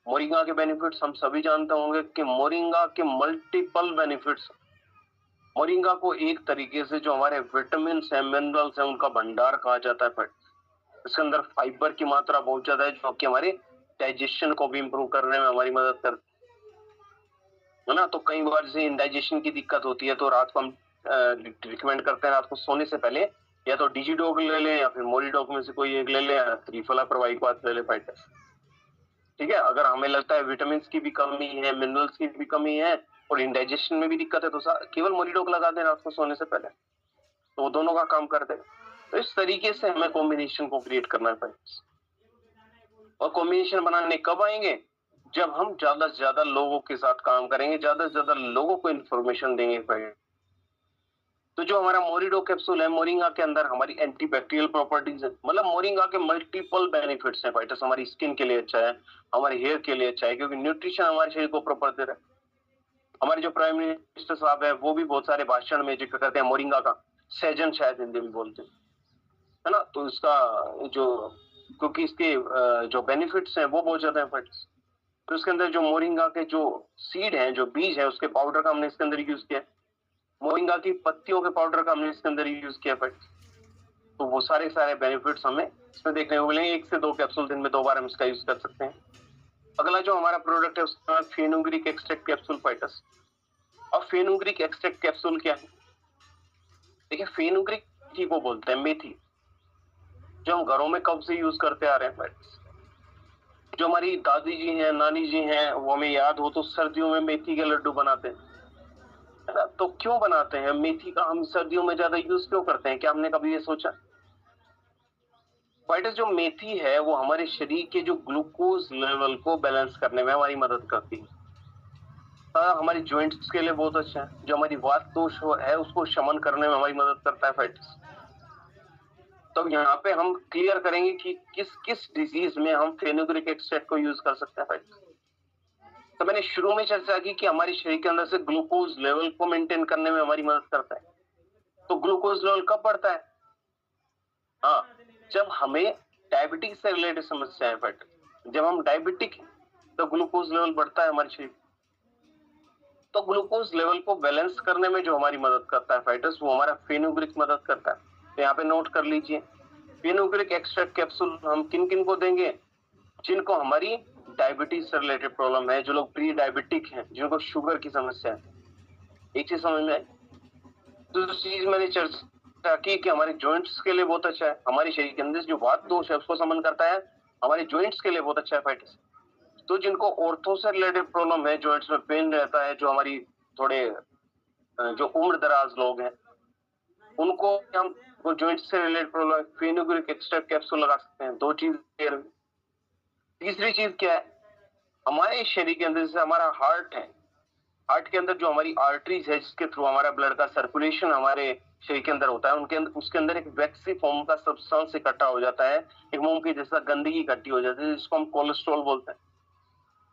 मोरिंगा के बेनिफिट्स हम सभी जानते होंगे कि मोरिंगा के मल्टीपल बेनिफिट्स। मोरिंगा को एक तरीके से जो हमारे विटामिन है, मिनरल्स है, उनका भंडार कहा जाता है। इसके अंदर फाइबर की मात्रा बहुत ज्यादा है जो कि हमारे डाइजेशन को भी इंप्रूव करने में हमारी मदद करती है ना। तो कई बार जैसे इंडाइजेशन की दिक्कत होती है तो रात को हम रिकमेंड करते हैं रात को सोने से पहले या तो डिजीडोग ले लें या फिर मोरिडोग में से कोई एक ले लें या त्रिफला प्रवाहित ले लें फाइटर्स। ठीक है, अगर हमें लगता है विटामिन की भी कमी है, मिनरल्स की भी कमी है और इंडाइजेशन में भी दिक्कत है तो केवल मोरिडोग लगा दें रात को सोने से पहले, तो वो दोनों का काम कर देगा। तो इस तरीके से हमें कॉम्बिनेशन को क्रिएट करना है फ्रेंड्स। और कॉम्बिनेशन बनाने कब आएंगे? जब हम ज्यादा से ज्यादा लोगों के साथ काम करेंगे, ज्यादा से ज्यादा लोगों को इन्फॉर्मेशन देंगे फ्रेंड्स। तो जो हमारा मोरिडो कैप्सूल है, मोरिंगा के अंदर हमारी एंटीबैक्टीरियल प्रॉपर्टीज है, मतलब मोरिंगा के मल्टीपल बेनिफिट्स हैं फाइटर्स। हमारी स्किन के लिए अच्छा है, हमारे हेयर के लिए अच्छा है, क्योंकि न्यूट्रिशन हमारे शरीर को प्रॉपर दे रहा है। हमारे जो प्राइम मिनिस्टर साहब है वो भी बहुत सारे भाषण में जिक्र करते हैं मोरिंगा का, सहजन शायद हिंदी में बोलते हैं, है ना। तो इसका जो क्योंकि इसके जो बेनिफिट्स हैं वो बहुत ज्यादा है फाइटर्स। तो इसके अंदर जो मोरिंगा के जो सीड हैं, जो बीज है, उसके पाउडर का हमने इसके अंदर यूज किया। मोरिंगा की पत्तियों के पाउडर का हमने इसके अंदर यूज किया फाइटर्स। तो वो सारे बेनिफिट्स हमें इसमें देखने को मिलेंगे। 1 से 2 कैप्सूल दिन में 2 बार हम इसका यूज कर सकते हैं। अगला जो हमारा प्रोडक्ट है उसका नाम फेनुग्रीक एक्सट्रैक्ट कैप्सूल फाइटर्स। और फेनुग्रीक एक्सट्रैक्ट कैप्सूल क्या है? देखिए, फेनुग्रीक को बोलते हैं मेथी, जो हम घरों में कब से यूज करते आ रहे हैं फ्रेंड्स। जो हमारी दादी जी हैं, नानी जी हैं, वो हमें याद हो तो सर्दियों में मेथी के लड्डू बनाते हैं, है ना। तो क्यों बनाते हैं मेथी का, हम सर्दियों में ज्यादा यूज क्यों करते हैं? क्या हमने कभी ये सोचा? फाइटर्स, जो मेथी है वो हमारे शरीर के जो ग्लूकोज लेवल को बैलेंस करने में हमारी मदद करती है। हमारी ज्वाइंट्स के लिए बहुत अच्छा है। जो हमारी वात दोष है उसको शमन करने में हमारी मदद करता है फाइटर्स। तो यहाँ पे हम क्लियर करेंगे कि किस किस डिजीज में हम फेनुग्रीक एक्सट्रैक्ट को यूज कर सकते हैं फाइटर्स। तो मैंने शुरू में चर्चा की कि हमारे शरीर के अंदर से ग्लूकोज लेवल को मेंटेन करने में हमारी मदद करता है। तो ग्लूकोज लेवल कब बढ़ता है? हाँ, जब हमें डायबिटीज से रिलेटेड समस्या है फाइटर्स। जब हम डायबिटिक हैं तो ग्लूकोज लेवल बढ़ता है हमारे शरीर। तो ग्लूकोज लेवल को बैलेंस करने में जो हमारी मदद करता है फाइटर्स, वो हमारा फेनुग्रीक मदद करता है। तो यहाँ पे नोट कर लीजिए, फेनुग्रीक एक्सट्रैक्ट कैप्सूल हम किन किन को देंगे? जिनको हमारी डायबिटीज से रिलेटेड प्रॉब्लम है, जो लोग प्री डायबिटिक हैं, जिनको शुगर की समस्या है। एक चीज समझ में आई। दूसरी चीज मैंने चर्चा की कि हमारे जॉइंट्स के लिए बहुत अच्छा है। हमारे शरीर के अंदर जो वात दोष है उसको समन करता है, हमारे जॉइंट्स के लिए बहुत अच्छा है फाइटर्स। तो जिनको ऑर्थो से रिलेटेड प्रॉब्लम है, जॉइंट्स में पेन रहता है, जो हमारी थोड़े जो उम्र दराज लोग हैं, उनको हम वो जॉइंट्स से related problem fenugreek extract capsule लगा सकते हैं। 2 चीज। तीसरी चीज क्या है? हमारे शरीर के अंदर जैसे हमारा हार्ट है, हार्ट के अंदर जो हमारी आर्टरीज है जिसके थ्रू हमारा ब्लड का सर्कुलेशन हमारे शरीर के अंदर होता है, उनके अंदर उसके अंदर एक वैक्सी फॉर्म का सब्सटेंस इकट्ठा हो जाता है, एक मोम की जैसा गंदगी इकट्ठी हो जाती है, जिसको हम कोलेस्ट्रॉल बोलते हैं।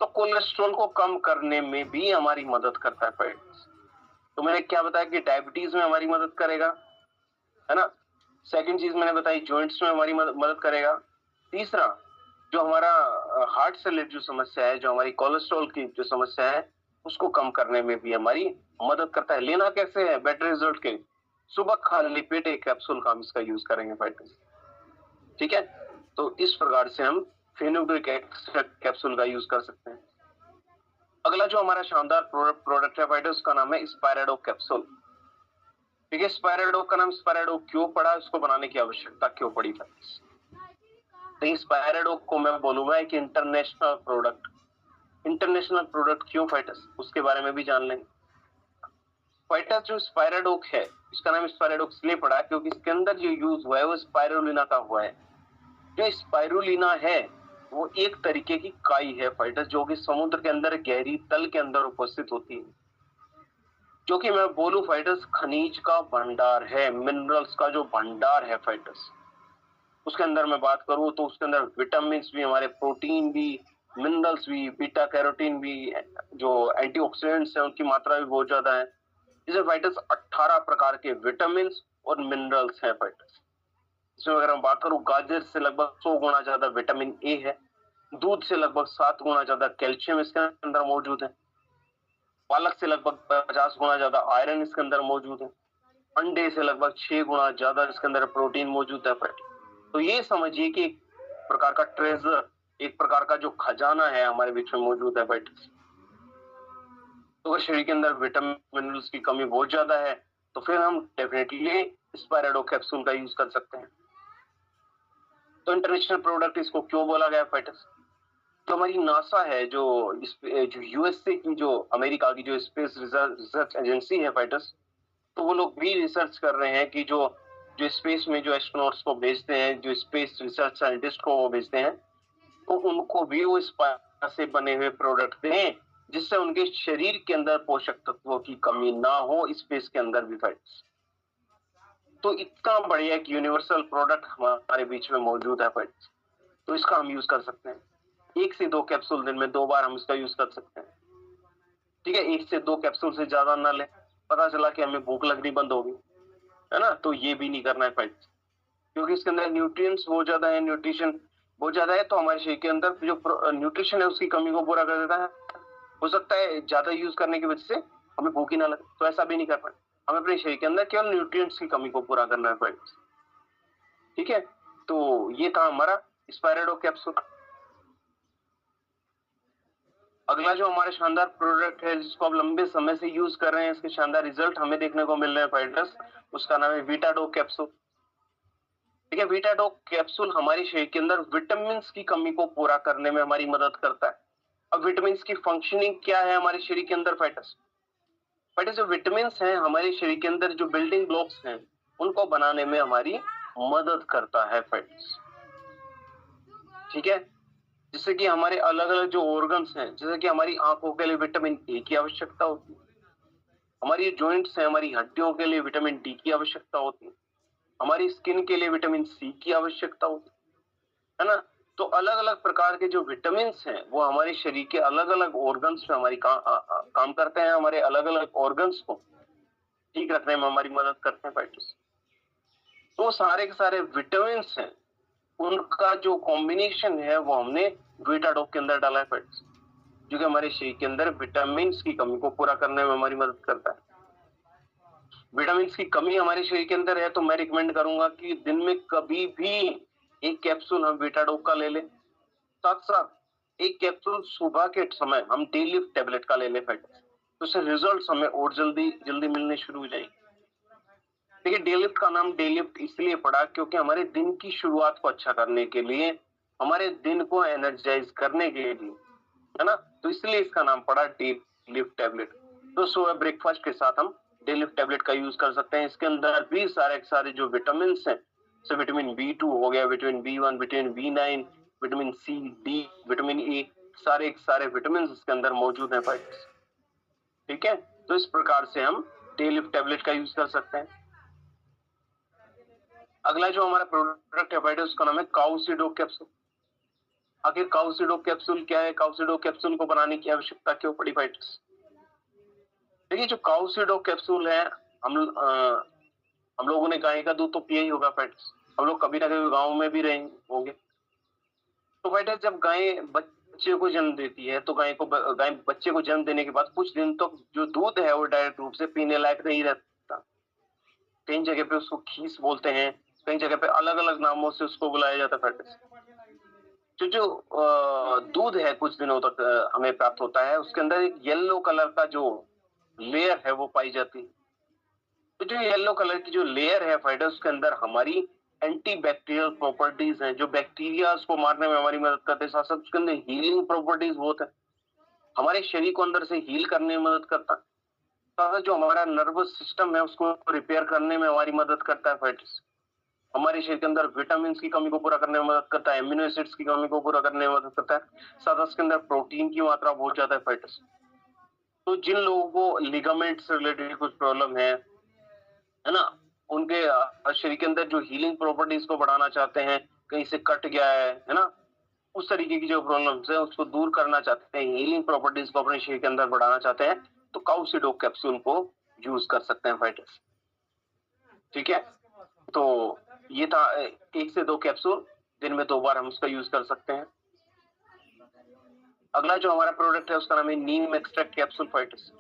तो कोलेस्ट्रॉल को कम करने में भी हमारी मदद करता है फ्रेंड्स। तो मैंने क्या बताया कि डायबिटीज में हमारी मदद करेगा, है ना। सेकंड चीज मैंने बताई जॉइंट्स में हमारी मदद करेगा। तीसरा, जो हमारा हार्ट से रिलेटेड जो समस्या है, जो हमारी कोलेस्ट्रॉल की जो समस्या है, उसको कम करने में भी हमारी मदद करता है। लेना कैसे है बेटर रिजल्ट के? सुबह खाली पेट एक कैप्सूल का हम इसका यूज करेंगे फाइटर्स। ठीक है, तो इस प्रकार से हम फेनुग्रीक एक्सट्रैक्ट कैप्सूल का यूज कर सकते हैं। अगला जो हमारा शानदार प्रोडक्ट है फाइटर्स, उसका नाम है स्पायराडो कैप्सूल। ठीक है, स्पायराडो का नाम स्पायराडो क्यों पड़ा, इसको बनाने की आवश्यकता क्यों पड़ी फाइटर्स? तो स्पायराडो को मैं बोलूंगा एक इंटरनेशनल प्रोडक्ट। इंटरनेशनल प्रोडक्ट क्यों फाइटर्स, उसके बारे में भी जान लेंगे। फाइटस जो स्पायराडोक है, इसका नाम स्पायराडोक इसलिए पड़ा क्योंकि इसके अंदर जो यूज हुआ है वो स्पायरुलिना का हुआ है। जो स्पायरुलिना है वो एक तरीके की काई है फाइटस, जो कि समुद्र के अंदर गहरी तल के अंदर उपस्थित होती है, जो कि मैं बोलूं फाइटस खनिज का भंडार है, मिनरल्स का जो भंडार है फाइटस। उसके अंदर मैं बात करूं तो उसके अंदर विटामिन भी, हमारे प्रोटीन भी, मिनरल्स भी, बीटा कैरोटीन भी, जो एंटीऑक्सीडेंट्स हैं उनकी मात्रा भी बहुत ज्यादा है। इसमें फाइटस 18 प्रकार के विटामिन और मिनरल्स हैं फाइटस। इसमें अगर हम बात करूं, गाजर से लगभग 100 गुना ज्यादा विटामिन ए है, दूध से लगभग 7 गुना ज्यादा कैल्शियम इसके अंदर मौजूद है, पालक से लगभग 50 गुना ज्यादा आयरन इसके अंदर मौजूद है, अंडे से लगभग 6 गुना ज्यादा इसके अंदर प्रोटीन मौजूद है फाइटस। तो ये समझिए कि एक प्रकार का ट्रेजर, एक प्रकार का जो खजाना है हमारे बीच में मौजूद है फाइटस। तो अगर शरीर के अंदर विटामिन मिनरल्स की कमी बहुत ज्यादा है तो फिर हम डेफिनेटली स्पायराडोक कैप्सूल का यूज कर सकते हैं। तो इंटरनेशनल प्रोडक्ट इसको क्यों बोला गया फाइटस? तो हमारी नासा है, जो यूएसए की, जो अमेरिका की जो स्पेस रिसर्च एजेंसी है फाइटस, तो वो लोग भी रिसर्च कर रहे हैं कि जो जो स्पेस में जो एस्ट्रोनॉट्स को भेजते हैं, जो स्पेस रिसर्च साइंटिस्ट को वो भेजते हैं, तो उनको भी वो स्पायर से बने हुए प्रोडक्ट दें जिससे उनके शरीर के अंदर पोषक तत्वों की कमी ना हो स्पेस के अंदर भी फाइटस। तो इतना बढ़िया एक यूनिवर्सल प्रोडक्ट हमारे बीच में मौजूद है फाइटस, तो इसका हम यूज कर सकते हैं। 1 से 2 कैप्सूल दिन में 2 बार हम इसका यूज कर सकते हैं। ठीक है, 1 से 2 कैप्सूल से ज्यादा ना लें, पता चला कि हमें भूख लगनी बंद होगी, है ना, तो ये भी नहीं करना है फाइटस, क्योंकि इसके अंदर न्यूट्रिएंट्स बहुत ज्यादा है, न्यूट्रिशन बहुत ज्यादा है, तो हमारे शरीर के अंदर जो न्यूट्रिशन है उसकी कमी को पूरा कर देता है। हो सकता है ज्यादा यूज करने की वजह से हमें भूख ही ना लगे, तो ऐसा भी नहीं करना है, हमें अपने शरीर के अंदर केवल न्यूट्रिएंट्स की कमी को पूरा करना है फाइटस। ठीक है, तो ये था हमारा स्पायराडोक कैप्सूल। अगला जो हमारा शानदार प्रोडक्ट है जिसको आप लंबे समय से यूज कर रहे हैं, इसके शानदार रिजल्ट हमें देखने को मिल रहे हैं फाइटर्स, उसका नाम है वीटाडोक कैप्सूल। ठीक है, वीटाडोक कैप्सूल हमारे शरीर के अंदर विटामिन की कमी को पूरा करने में हमारी मदद करता है। अब विटामिन की फंक्शनिंग क्या है हमारे शरीर के अंदर फाइटर्स? जो विटामिन हैं हमारे शरीर के अंदर जो बिल्डिंग ब्लॉक्स हैं उनको बनाने में हमारी मदद करता है फाइटर्स। ठीक है, जिससे कि हमारे अलग अलग जो ऑर्गन्स हैं, जैसे कि हमारी आंखों के लिए विटामिन ए की आवश्यकता होती है, हमारी जॉइंट्स हैं, हमारी हड्डियों के लिए विटामिन डी की आवश्यकता होती है, हमारी स्किन के लिए विटामिन सी की आवश्यकता होती है ना। तो अलग अलग प्रकार के जो विटामिन हैं वो हमारे शरीर के अलग अलग ऑर्गन्स में हमारी काम करते हैं, हमारे अलग अलग ऑर्गन्स को ठीक रखने में हमारी मदद करते हैं फाइटर्स। तो सारे के सारे विटामिन हैं उनका जो कॉम्बिनेशन है वो हमने वीटाडोक के अंदर डाला है फ्रेंड्स, जो कि हमारे शरीर के अंदर विटामिन की कमी को पूरा करने में हमारी मदद करता है। विटामिन की कमी हमारे शरीर के अंदर है तो मैं रिकमेंड करूंगा कि दिन में कभी भी एक कैप्सूल हम वीटाडोक का ले लें, साथ साथ एक कैप्सूल सुबह के समय हम डे लिफ्ट टैबलेट का ले लें फ्रेंड्स, तो इससे रिजल्ट हमें और जल्दी मिलने शुरू हो जाएंगे। देखिए, डे लिफ्ट का नाम डे लिफ्ट इसलिए पड़ा क्योंकि हमारे दिन की शुरुआत को अच्छा करने के लिए, हमारे दिन को एनर्जाइज करने के लिए, है ना, तो इसलिए इसका नाम पड़ा डे लिफ्ट टैबलेट। तो सुबह ब्रेकफास्ट के साथ हम डे लिफ्ट टैबलेट का यूज कर सकते हैं। इसके अंदर भी सारे जो विटामिन हैं, जैसे विटामिन B2 हो गया, vitamin B1, vitamin B9, vitamin C, D, vitamin E, सारे विटामिन इसके अंदर मौजूद हैं फ्रेंड्स। ठीक है, तो इस प्रकार से हम डे लिफ्ट टैबलेट का यूज कर सकते हैं। अगला जो हमारा प्रोडक्ट है फाइटर्स, उसका नाम है काउसिडोक कैप्सूल। आखिर काउसिडोक कैप्सूल क्या है? काउसिडोक कैप्सूल को बनाने की आवश्यकता क्यों पड़ी फाइटर्स? देखिए, जो काउसिडोक कैप्सूल है, हम लोगों ने गाय का दूध तो पिया ही होगा फाइटर्स, हम लोग कभी ना कभी गाँव में भी रहे होंगे। तो फाइटर्स, जब गाय बच्चे को जन्म देती है तो गाय बच्चे को जन्म देने के बाद कुछ दिन तक जो दूध है वो डायरेक्ट रूप से पीने लायक नहीं रहता। कई जगह पे उसको खीस बोलते हैं, कई जगह पे अलग अलग नामों से उसको बुलाया जाता है फ्रेंड्स। जो दूध है कुछ दिनों तक हमें प्राप्त होता है, उसके अंदर एक येलो कलर का जो लेयर है वो पाई जाती है। तो जो येलो कलर की जो लेयर है फाइटर्स, उसके अंदर हमारी एंटीबैक्टीरियल प्रॉपर्टीज हैं, जो बैक्टीरिया को मारने में हमारी मदद करते हैं। साथ साथ उसके अंदर हीलिंग प्रॉपर्टीज बहुत है, हमारे शरीर को अंदर से हील करने में मदद करता है। साथ जो हमारा नर्वस सिस्टम है उसको रिपेयर करने में हमारी मदद करता है फाइटर्स। हमारे शरीर के अंदर विटामिन की कमी को पूरा करने में मदद करता है, एमिनो एसिड्स की कमी को पूरा करने में मदद करता है, साथ इसके अंदर प्रोटीन की मात्रा बहुत ज्यादा है फाइटर्स। तो जिन लोगों को लिगामेंट से रिलेटेड कुछ प्रॉब्लम है ना, उनके शरीर के अंदर जो हीलिंग प्रॉपर्टीज को बढ़ाना चाहते हैं, कहीं से कट गया है ना, उस तरीके की जो प्रॉब्लम्स है उसको दूर करना चाहते हैं, हीलिंग प्रॉपर्टीज को अपने शरीर के अंदर बढ़ाना चाहते हैं, तो काउसिडो कैप्सूल को यूज कर सकते हैं फाइटर्स। ठीक है, तो ये था 1 से 2 कैप्सूल दिन में 2 बार हम उसका यूज कर सकते हैं। अगला जो हमारा प्रोडक्ट है उसका नाम है नीम एक्सट्रैक्ट कैप्सूल फाइटर्स।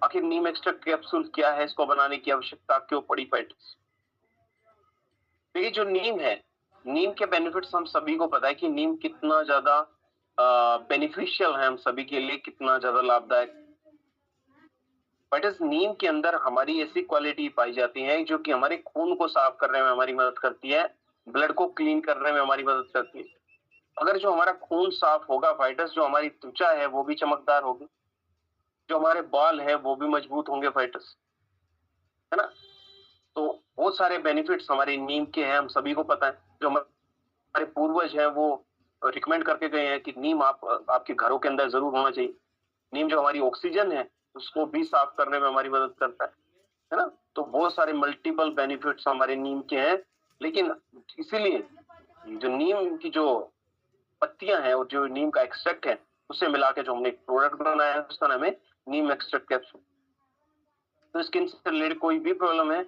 आखिर नीम एक्सट्रैक्ट कैप्सूल क्या है, इसको बनाने की आवश्यकता क्यों पड़ी फाइटर्स? देखिए, जो नीम है, नीम के बेनिफिट्स हम सभी को पता है कि नीम कितना ज्यादा बेनिफिशियल है हम सभी के लिए, कितना ज्यादा लाभदायक। बट इस नीम के अंदर हमारी ऐसी क्वालिटी पाई जाती है जो कि हमारे खून को साफ करने में हमारी मदद करती है, ब्लड को क्लीन करने में हमारी मदद करती है। अगर जो हमारा खून साफ होगा फाइटर्स, जो हमारी त्वचा है वो भी चमकदार होगी, जो हमारे बाल है वो भी मजबूत होंगे फाइटर्स, है ना। तो बहुत सारे बेनिफिट्स हमारे नीम के हैं, हम सभी को पता है। जो हमारे पूर्वज हैं वो रिकमेंड करके गए हैं कि नीम आपके घरों के अंदर जरूर होना चाहिए। नीम जो हमारी ऑक्सीजन है उसको भी साफ करने में हमारी मदद करता है ना। तो बहुत सारे मल्टीपल बेनिफिट्स हमारे नीम के हैं, लेकिन इसीलिए जो नीम की जो पत्तियां हैं और जो नीम का एक्सट्रैक्ट है उसे मिला के जो हमने एक प्रोडक्ट बनाया है उसका नाम है नीम एक्सट्रैक्ट कैप्सूल। तो स्किन से रिलेटेड कोई भी प्रॉब्लम है,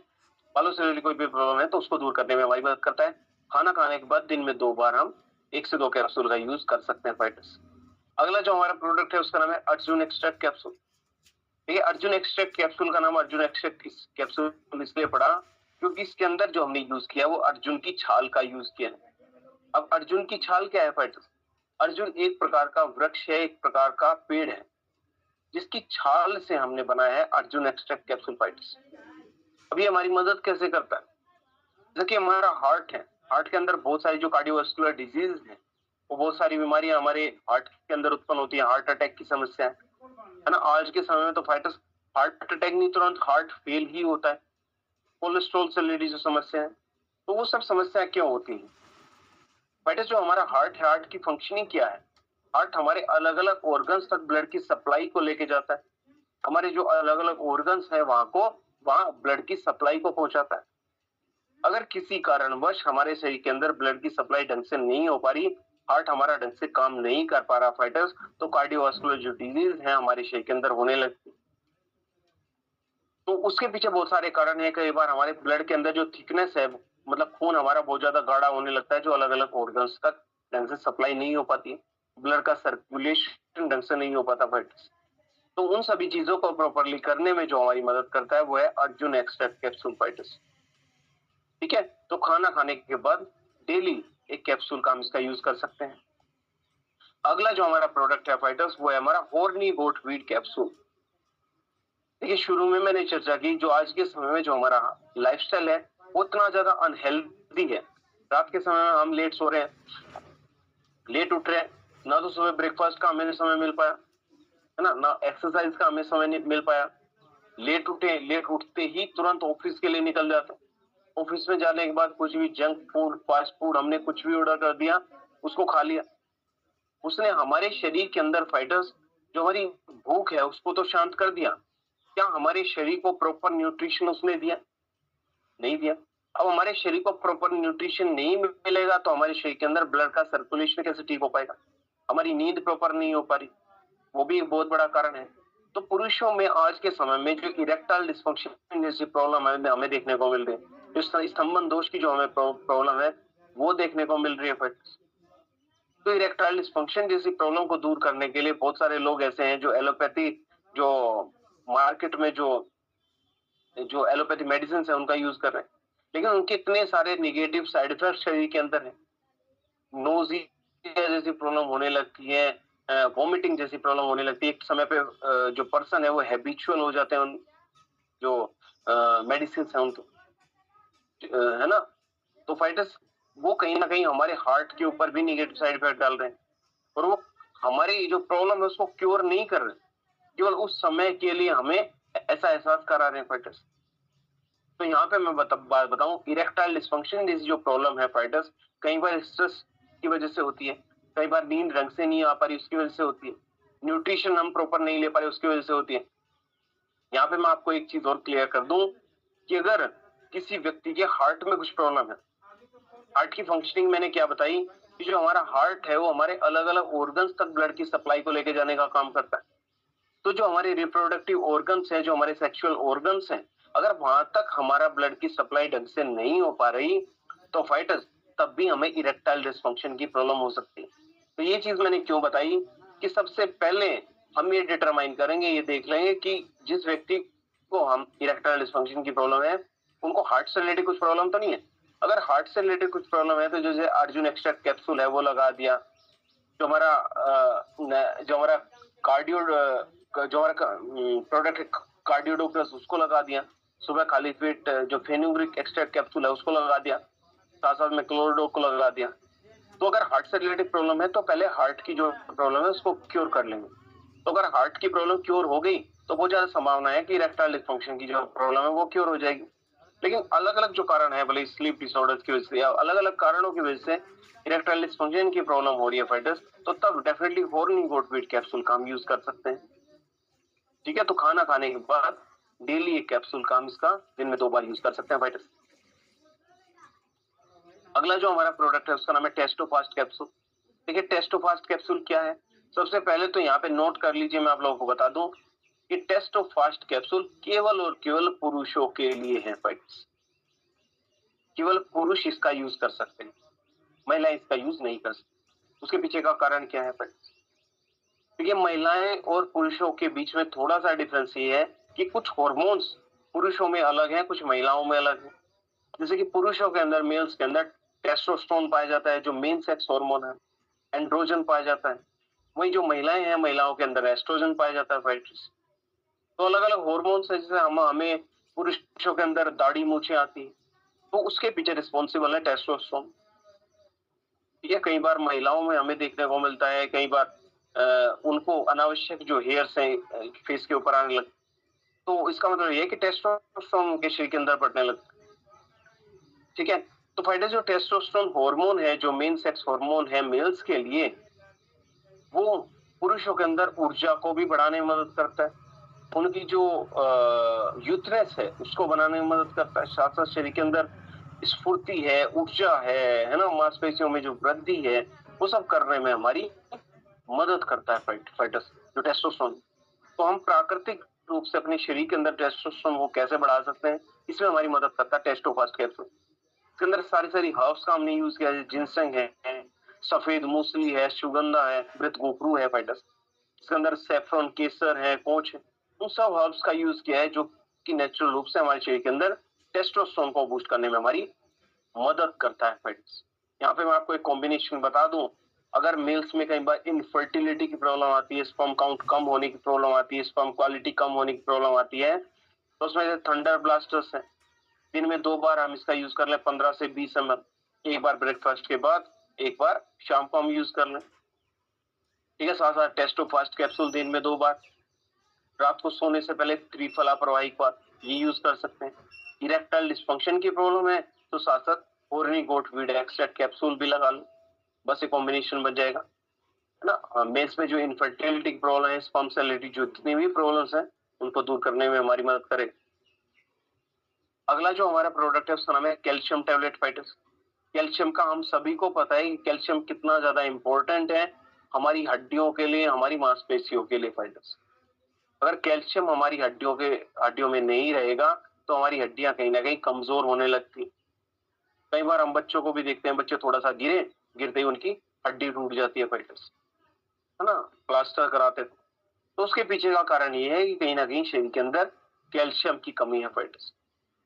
बालों से रिलेटेड कोई भी प्रॉब्लम है, तो उसको दूर करने में हमारी मदद करता है। खाना खाने के बाद दिन में 2 बार हम 1 से 2 कैप्सूल का यूज कर सकते हैं फाइटर्स। अगला जो हमारा प्रोडक्ट है उसका नाम है अर्जुन एक्सट्रैक्ट कैप्सूल। ठीक है, अर्जुन एक्सट्रैक्ट कैप्सूल का नाम अर्जुन एक्सट्रैक्ट कैप्सूल इसलिए पड़ा क्योंकि इसके अंदर जो हमने यूज किया वो अर्जुन की छाल का यूज किया है। अब अर्जुन की छाल क्या है फाइटर्स? अर्जुन एक प्रकार का वृक्ष है, एक प्रकार का पेड़ है, जिसकी छाल से हमने बनाया है अर्जुन एक्सट्रैक्ट कैप्सूल फाइटर्स। अभी हमारी मदद कैसे करता है? जैसे कि हमारा हार्ट है, हार्ट के अंदर बहुत सारी जो कार्डियोवास्कुलर डिजीज है, वो बहुत सारी बीमारियां हमारे हार्ट के अंदर उत्पन्न होती है, हार्ट अटैक की समस्या है ना। आज के समय में तो फाइटर्स हार्ट अटैक नहीं, तुरंत हार्ट फेल ही होता है। कोलेस्ट्रॉल से रिलेटेड जो समस्या है, तो वो सब समस्या क्यों होती है फाइटर्स? जो हमारा हार्ट है, हार्ट की फंक्शनिंग क्या है? हार्ट हमारे अलग अलग ऑर्गन्स तक ब्लड की सप्लाई को लेके जाता है। हमारे जो अलग अलग ऑर्गन्स है वहां ब्लड की सप्लाई को पहुंचाता है। अगर किसी कारणवश हमारे शरीर के अंदर ब्लड की सप्लाई ढंग से नहीं हो पा रही, हार्ट हमारा ढंग से काम नहीं कर पा रहा फाइटर्स, तो कार्डियोवास्कुलर जो डिजीज है हमारे शरीर के अंदर होने लगती। तो उसके पीछे बहुत सारे कारण है। कई बार हमारे ब्लड के अंदर जो थिकनेस है, मतलब खून हमारा बहुत ज्यादा गाढ़ा होने लगता है, जो अलग अलग ऑर्गन्स तक ढंग से सप्लाई नहीं हो पाती, ब्लड का सर्कुलेशन ढंग से नहीं हो पाता फाइटर्स। तो उन सभी चीजों को प्रॉपर्ली करने में जो हमारी मदद करता है वो है अर्जुन एक्सट्रैक्ट कैप्सूल फाइटर्स। ठीक है, तो खाना खाने के बाद डेली 1 कैप्सूल का हम इसका यूज कर सकते हैं। अगला जो हमारा प्रोडक्ट है फाइटर्स वो है हमारा हॉर्नी गोट वीट कैप्सूल। देखिए, शुरू में मैंने चर्चा की जो आज के समय में जो हमारा लाइफस्टाइल है वो उतना ज्यादा अनहेल्दी है। रात के समय में हम लेट सो रहे हैं, लेट उठ रहे हैं, ना तो सुबह ब्रेकफास्ट का हमें समय मिल पाया, है ना एक्सरसाइज का हमें समय नहीं मिल पाया। लेट उठे, लेट उठते ही तुरंत ऑफिस के लिए निकल जाते। ऑफिस में जाने के बाद कुछ भी जंक फूड, फास्ट फूड, हमने कुछ भी ऑर्डर कर दिया, उसको खा लिया। उसने हमारे शरीर के अंदर फाइटर्स जो हमारी भूख है उसको तो शांत कर दिया, क्या हमारे शरीर को प्रॉपर न्यूट्रिशन उसने दिया? नहीं दिया। अब हमारे शरीर को प्रॉपर न्यूट्रिशन नहीं मिलेगा तो हमारे शरीर के अंदर ब्लड का सर्कुलेशन कैसे ठीक हो पाएगा? हमारी नींद प्रॉपर नहीं हो पा रही, वो भी एक बहुत बड़ा कारण है। तो पुरुषों में आज के समय में जो इरेक्टाइल डिस्फंक्शन जैसी प्रॉब्लम है हमें देखने को मिल रही है, जो स्तंभन दोष की जो हमें प्रॉब्लम है वो देखने को मिल रही है फ्रेंड्स। तो इरेक्टाइल डिस्फंक्शन जैसी प्रॉब्लम को दूर करने के लिए बहुत सारे लोग ऐसे हैं जो एलोपैथी, जो मार्केट में जो एलोपैथी मेडिसिन है उनका यूज कर रहे हैं, लेकिन उनके इतने सारे निगेटिव साइड इफेक्ट शरीर के अंदर है। नोजिया जैसी प्रॉब्लम होने लगती है, वॉमिटिंग जैसी प्रॉब्लम होने लगती है। एक समय पे जो पर्सन है वो हैबिचुअल हो जाते हैं जो मेडिसिन है उनको, है ना। तो फाइटर्स वो कहीं ना कहीं हमारे हार्ट के ऊपर भी निगेटिव साइड इफेक्ट डाल रहे हैं, और वो हमारी जो प्रॉब्लम है उसको क्योर नहीं कर रहे, केवल उस समय के लिए हमें ऐसा एहसास करा रहे हैं फाइटर्स। तो यहाँ पे मैं बात बताऊं, इरेक्टाइल डिस्फंक्शन जैसी जो प्रॉब्लम है फाइटर्स, कई बार स्ट्रेस की वजह से होती है, कई बार नींद ढंग से नहीं आ पा रही उसकी वजह से होती है, न्यूट्रिशन हम प्रॉपर नहीं ले पा रहे उसकी वजह से होती है। यहाँ पे मैं आपको एक चीज और क्लियर कर दूं कि अगर किसी व्यक्ति के हार्ट में कुछ प्रॉब्लम है, हार्ट की फंक्शनिंग मैंने क्या बताई कि जो हमारा हार्ट है वो हमारे अलग अलग ऑर्गन्स तक ब्लड की सप्लाई को लेके जाने का काम करता है। तो जो हमारे रिप्रोडक्टिव ऑर्गन्स है, जो हमारे सेक्सुअल ऑर्गन्स हैं, अगर वहां तक हमारा ब्लड की सप्लाई ढंग से नहीं हो पा रही तो फाइटर्स तब भी हमें इरेक्टाइल डिस्फंक्शन की प्रॉब्लम हो सकती है। तो ये चीज मैंने क्यों बताई कि सबसे पहले हम ये डिटरमाइन करेंगे, ये देख लेंगे कि जिस व्यक्ति को हम इरेक्टाइल डिस्फंक्शन की प्रॉब्लम है उनको हार्ट से रिलेटेड कुछ प्रॉब्लम तो नहीं है। अगर हार्ट से रिलेटेड कुछ प्रॉब्लम है तो जैसे अर्जुन एक्सट्रैक्ट कैप्सूल है वो लगा दिया, जो हमारा कार्डियो जो हमारा प्रोडक्ट कार्डियोडोप्लस उसको लगा दिया, सुबह खाली पेट जो फेनुग्रिक एक्सट्रैक्ट कैप्सूल है उसको लगा दिया, साथ साथ में क्लोरोडोक को लगा दिया। तो अगर हार्ट से रिलेटेड प्रॉब्लम है तो पहले हार्ट की जो प्रॉब्लम है उसको क्योर कर लेंगे। तो अगर हार्ट की प्रॉब्लम क्योर हो गई तो बहुत ज्यादा संभावना है कि इरेक्टाइल डिस्फंक्शन की जो प्रॉब्लम है वो क्योर हो जाएगी। लेकिन अलग अलग जो कारण है, भले स्लीप डिसऑर्डर्स की वजह से या अलग अलग कारणों की वजह से इरेक्टाइल डिस्फंक्शन की प्रॉब्लम हो रही है फाइटर्स, तो तब डेफिनेटली हॉर्नी गोट वीट कैप्सूल का हम यूज कर सकते हैं। ठीक है, तो खाना खाने के बाद डेली एक कैप्सूल का हम इसका दिन में 2 बार यूज कर सकते हैं फाइटर्स। अगला जो हमारा प्रोडक्ट है उसका नाम है टेस्टोफास्ट कैप्सूल। देखिए टेस्टोफास्ट कैप्सूल क्या है, सबसे पहले तो यहाँ पे नोट कर लीजिए, मैं आप लोगों को बता दूं कि टेस्टोफास्ट कैप्सूल केवल और केवल पुरुषों के लिए है फाइटर्स। केवल पुरुष इसका यूज कर सकते हैं, महिलाएं इसका यूज नहीं कर सकती। उसके पीछे का कारण क्या है फ्रेंड्स? देखिए महिलाएं और पुरुषों के बीच में थोड़ा सा डिफरेंस ये है कि कुछ हार्मोन्स पुरुषों में अलग है, कुछ महिलाओं में अलग है। जैसे कि पुरुषों के अंदर, मेल्स के अंदर टेस्टोस्टेरोन पाया जाता है जो मेन सेक्स हार्मोन है, एंड्रोजन पाया जाता है। वही जो महिलाएं हैं, महिलाओं के अंदर एस्ट्रोजन पाया जाता है फाइटर्स। तो अलग अलग हार्मोन्स है, जैसे हमें पुरुषों के अंदर दाढ़ी मूछें आती है तो उसके पीछे रिस्पॉन्सिबल है टेस्टोस्टेरोन। ठीक है, कई बार महिलाओं में हमें देखने को मिलता है, कई बार उनको अनावश्यक जो हेयर्स हैं फेस के ऊपर आने लगते, तो इसका मतलब ये है कि टेस्टोस्टेरोन उनके शरीर के अंदर बढ़ने लगता है। ठीक है, तो फाइटर जो टेस्टोस्टेरोन हार्मोन है, जो मेन सेक्स हार्मोन है मेल्स के लिए, वो पुरुषों के अंदर ऊर्जा को भी बढ़ाने में मदद करता है, उनकी जो यूथनेस है उसको बनाने में मदद करता है, साथ साथ शरीर के अंदर स्फूर्ति है, ऊर्जा है ना, मांसपेशियों में जो वृद्धि है वो सब करने में हमारी मदद करता है फाइटर्स जो टेस्टोस्टेरोन। तो हम प्राकृतिक रूप से अपने शरीर के अंदर टेस्टोस्टेरोन को कैसे बढ़ा सकते हैं, इसमें हमारी मदद करता है टेस्टोफास्ट कैप्सूल। इसके अंदर सारी हर्ब्स का हमने यूज किया है, जिनसेंग है, सफेद मूसली है, सुगंधा है, मृत गोपरू है फाइटर्स। इसके अंदर सेफ्रॉन, केसर है, कोच है, उन सब हर्ब्स का यूज किया है जो कि नेचुरल रूप से हमारे शरीर के अंदर टेस्टोस्टेरोन को बूस्ट करने में हमारी मदद करता है फाइटर्स। यहाँ पे मैं आपको एक कॉम्बिनेशन बता दूं, अगर मेल्स में कई बार इनफर्टिलिटी की प्रॉब्लम आती है, स्पर्म काउंट कम होने की प्रॉब्लम आती है, स्पर्म क्वालिटी कम होने की प्रॉब्लम आती है, तो उसमें थंडर ब्लास्टर्स है, दिन में 2 बार हम इसका यूज कर लें, 15 से 20 ml, एक बार ब्रेकफास्ट के बाद, एक बार शाम को हम यूज कर लें। ठीक है, साथ साथ टेस्टोफास्ट कैप्सूल दिन में 2 बार, रात को सोने से पहले त्रिफला प्रवाहिक बात, ये यूज कर सकते हैं। इरेक्टाइल डिस्फंक्शन की प्रॉब्लम है तो साथ साथ हॉर्नी गोट वीट एक्सट्रैक्ट कैप्सूल भी लगा लो, बस एक कॉम्बिनेशन बन जाएगा, है ना। मेल्स में जो इनफर्टिलिटी की प्रॉब्लम है, स्पर्म से रिलेटेड जो जितनी भी प्रॉब्लम्स हैं उनको दूर करने में हमारी मदद करेगा। अगला जो हमारा प्रोडक्ट है उसका नाम है कैल्शियम टैबलेट फाइटर्स। कैल्शियम का हम सभी को पता है कि कैल्शियम कितना ज्यादा इंपॉर्टेंट है हमारी हड्डियों के लिए, हमारी मांसपेशियों के लिए फाइटर्स। अगर कैल्शियम हमारी हड्डियों में नहीं रहेगा तो हमारी हड्डियां कहीं ना कहीं कमजोर होने लगती। कई बार हम बच्चों को भी देखते हैं, बच्चे थोड़ा सा गिरते ही उनकी हड्डी टूट जाती है फाइटर्स, है ना, प्लास्टर कराते तो उसके पीछे का कारण ये है कि कहीं ना कहीं शरीर के अंदर कैल्शियम की कमी है फाइटर्स।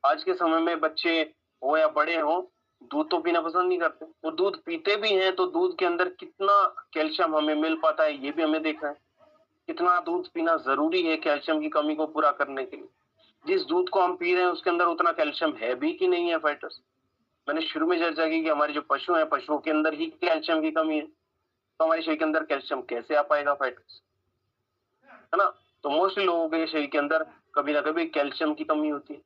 आज के समय में बच्चे हो या बड़े हो, दूध तो पीना पसंद नहीं करते, और दूध पीते भी हैं तो दूध के अंदर कितना कैल्शियम हमें मिल पाता है ये भी हमें देखना है। कितना दूध पीना जरूरी है कैल्शियम की कमी को पूरा करने के लिए। जिस दूध को हम पी रहे हैं उसके अंदर उतना कैल्शियम है भी कि नहीं है फाइटर्स। मैंने शुरू में चर्चा की कि हमारे जो पशु हैं, पशुओं के अंदर ही कैल्शियम की कमी है, तो हमारे शरीर के अंदर कैल्शियम कैसे आ पाएगा फाइटर्स, है ना। तो मोस्टली लोगों के शरीर के अंदर कभी ना कभी कैल्शियम की कमी होती है।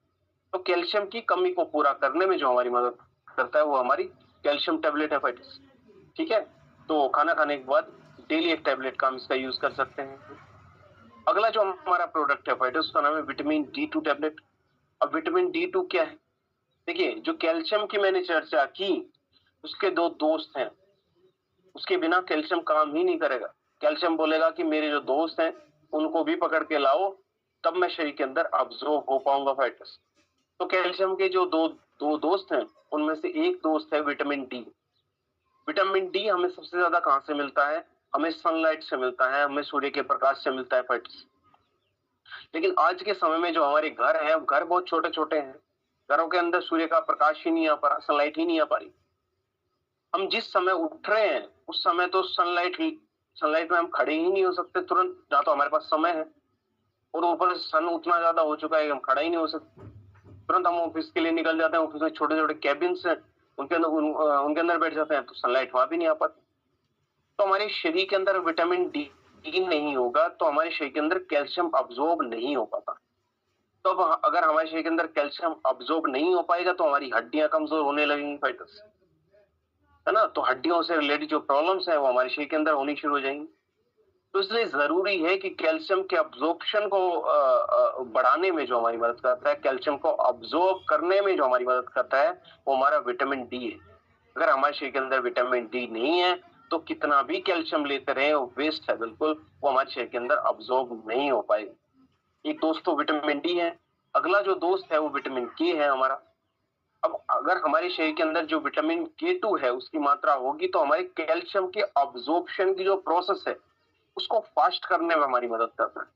तो कैल्शियम की कमी को पूरा करने में जो हमारी मदद करता है वो हमारी कैल्शियम टेबलेट है फाइटर्स। ठीक है, तो खाना खाने के बाद डेली एक टेबलेट का हम इसका यूज कर सकते हैं। अगला जो हमारा प्रोडक्ट है फाइटर्स उसका नाम है विटामिन D2 टेबलेट। अब विटामिन D2 क्या है? देखिए, जो कैल्शियम की मैंने चर्चा की उसके दो दोस्त हैं, उसके बिना कैल्शियम काम ही नहीं करेगा। कैल्शियम बोलेगा कि मेरे जो दोस्त हैं उनको भी पकड़ के लाओ, तब मैं शरीर के अंदर अब्जॉर्ब हो पाऊंगा फाइटर्स। तो कैल्शियम के जो दो दो दोस्त हैं उनमें से एक दोस्त है विटामिन डी। विटामिन डी हमें सबसे ज्यादा कहां से मिलता है? हमें सनलाइट से मिलता है, हमें सूर्य के प्रकाश से मिलता है फाइटर्स। लेकिन आज के समय में जो हमारे घर है, घर बहुत छोटे छोटे हैं, घरों के अंदर सूर्य का प्रकाश ही नहीं आ पा रहा, सनलाइट ही नहीं आ पा रही। हम जिस समय उठ रहे हैं उस समय तो सनलाइट में हम खड़े ही नहीं हो सकते तुरंत, ना तो हमारे पास समय है, और ऊपर से सन उतना ज्यादा हो चुका है कि हम खड़ा ही नहीं हो सकते। तुरंत हम ऑफिस के लिए निकल जाते हैं, ऑफिस में छोटे छोटे कैबिन्स हैं, उनके अंदर बैठ जाते हैं, तो सनलाइट वहां भी नहीं आ पाती। तो हमारे शरीर के अंदर विटामिन डी नहीं होगा तो हमारे शरीर के अंदर कैल्शियम अब्जॉर्ब नहीं हो पाता। तो अब अगर हमारे शरीर के अंदर कैल्शियम अब्जॉर्ब नहीं हो पाएगा तो हमारी हड्डियां कमजोर होने लगेंगी फाइटर्स, है ना। तो हड्डियों से रिलेटेड जो प्रॉब्लम्स है वो हमारे शरीर के अंदर होनी शुरू हो जाएंगी। तो इसलिए जरूरी है कि कैल्शियम के अब्जॉर्प्शन को बढ़ाने में जो हमारी मदद करता है, कैल्शियम को अब्जॉर्ब करने में जो हमारी मदद करता है वो हमारा विटामिन डी है। अगर हमारे शरीर के अंदर विटामिन डी नहीं है तो कितना भी कैल्शियम लेते रहे वो वेस्ट है, बिल्कुल वो हमारे शरीर के अंदर अब्जॉर्ब नहीं हो पाएगी। एक दोस्त तो विटामिन डी है, अगला जो दोस्त है वो विटामिन के है हमारा। अब अगर हमारे शरीर के अंदर जो विटामिन K2 है उसकी मात्रा होगी तो हमारे कैल्शियम के अब्जॉर्प्शन की जो प्रोसेस है उसको फास्ट करने में हमारी मदद करता है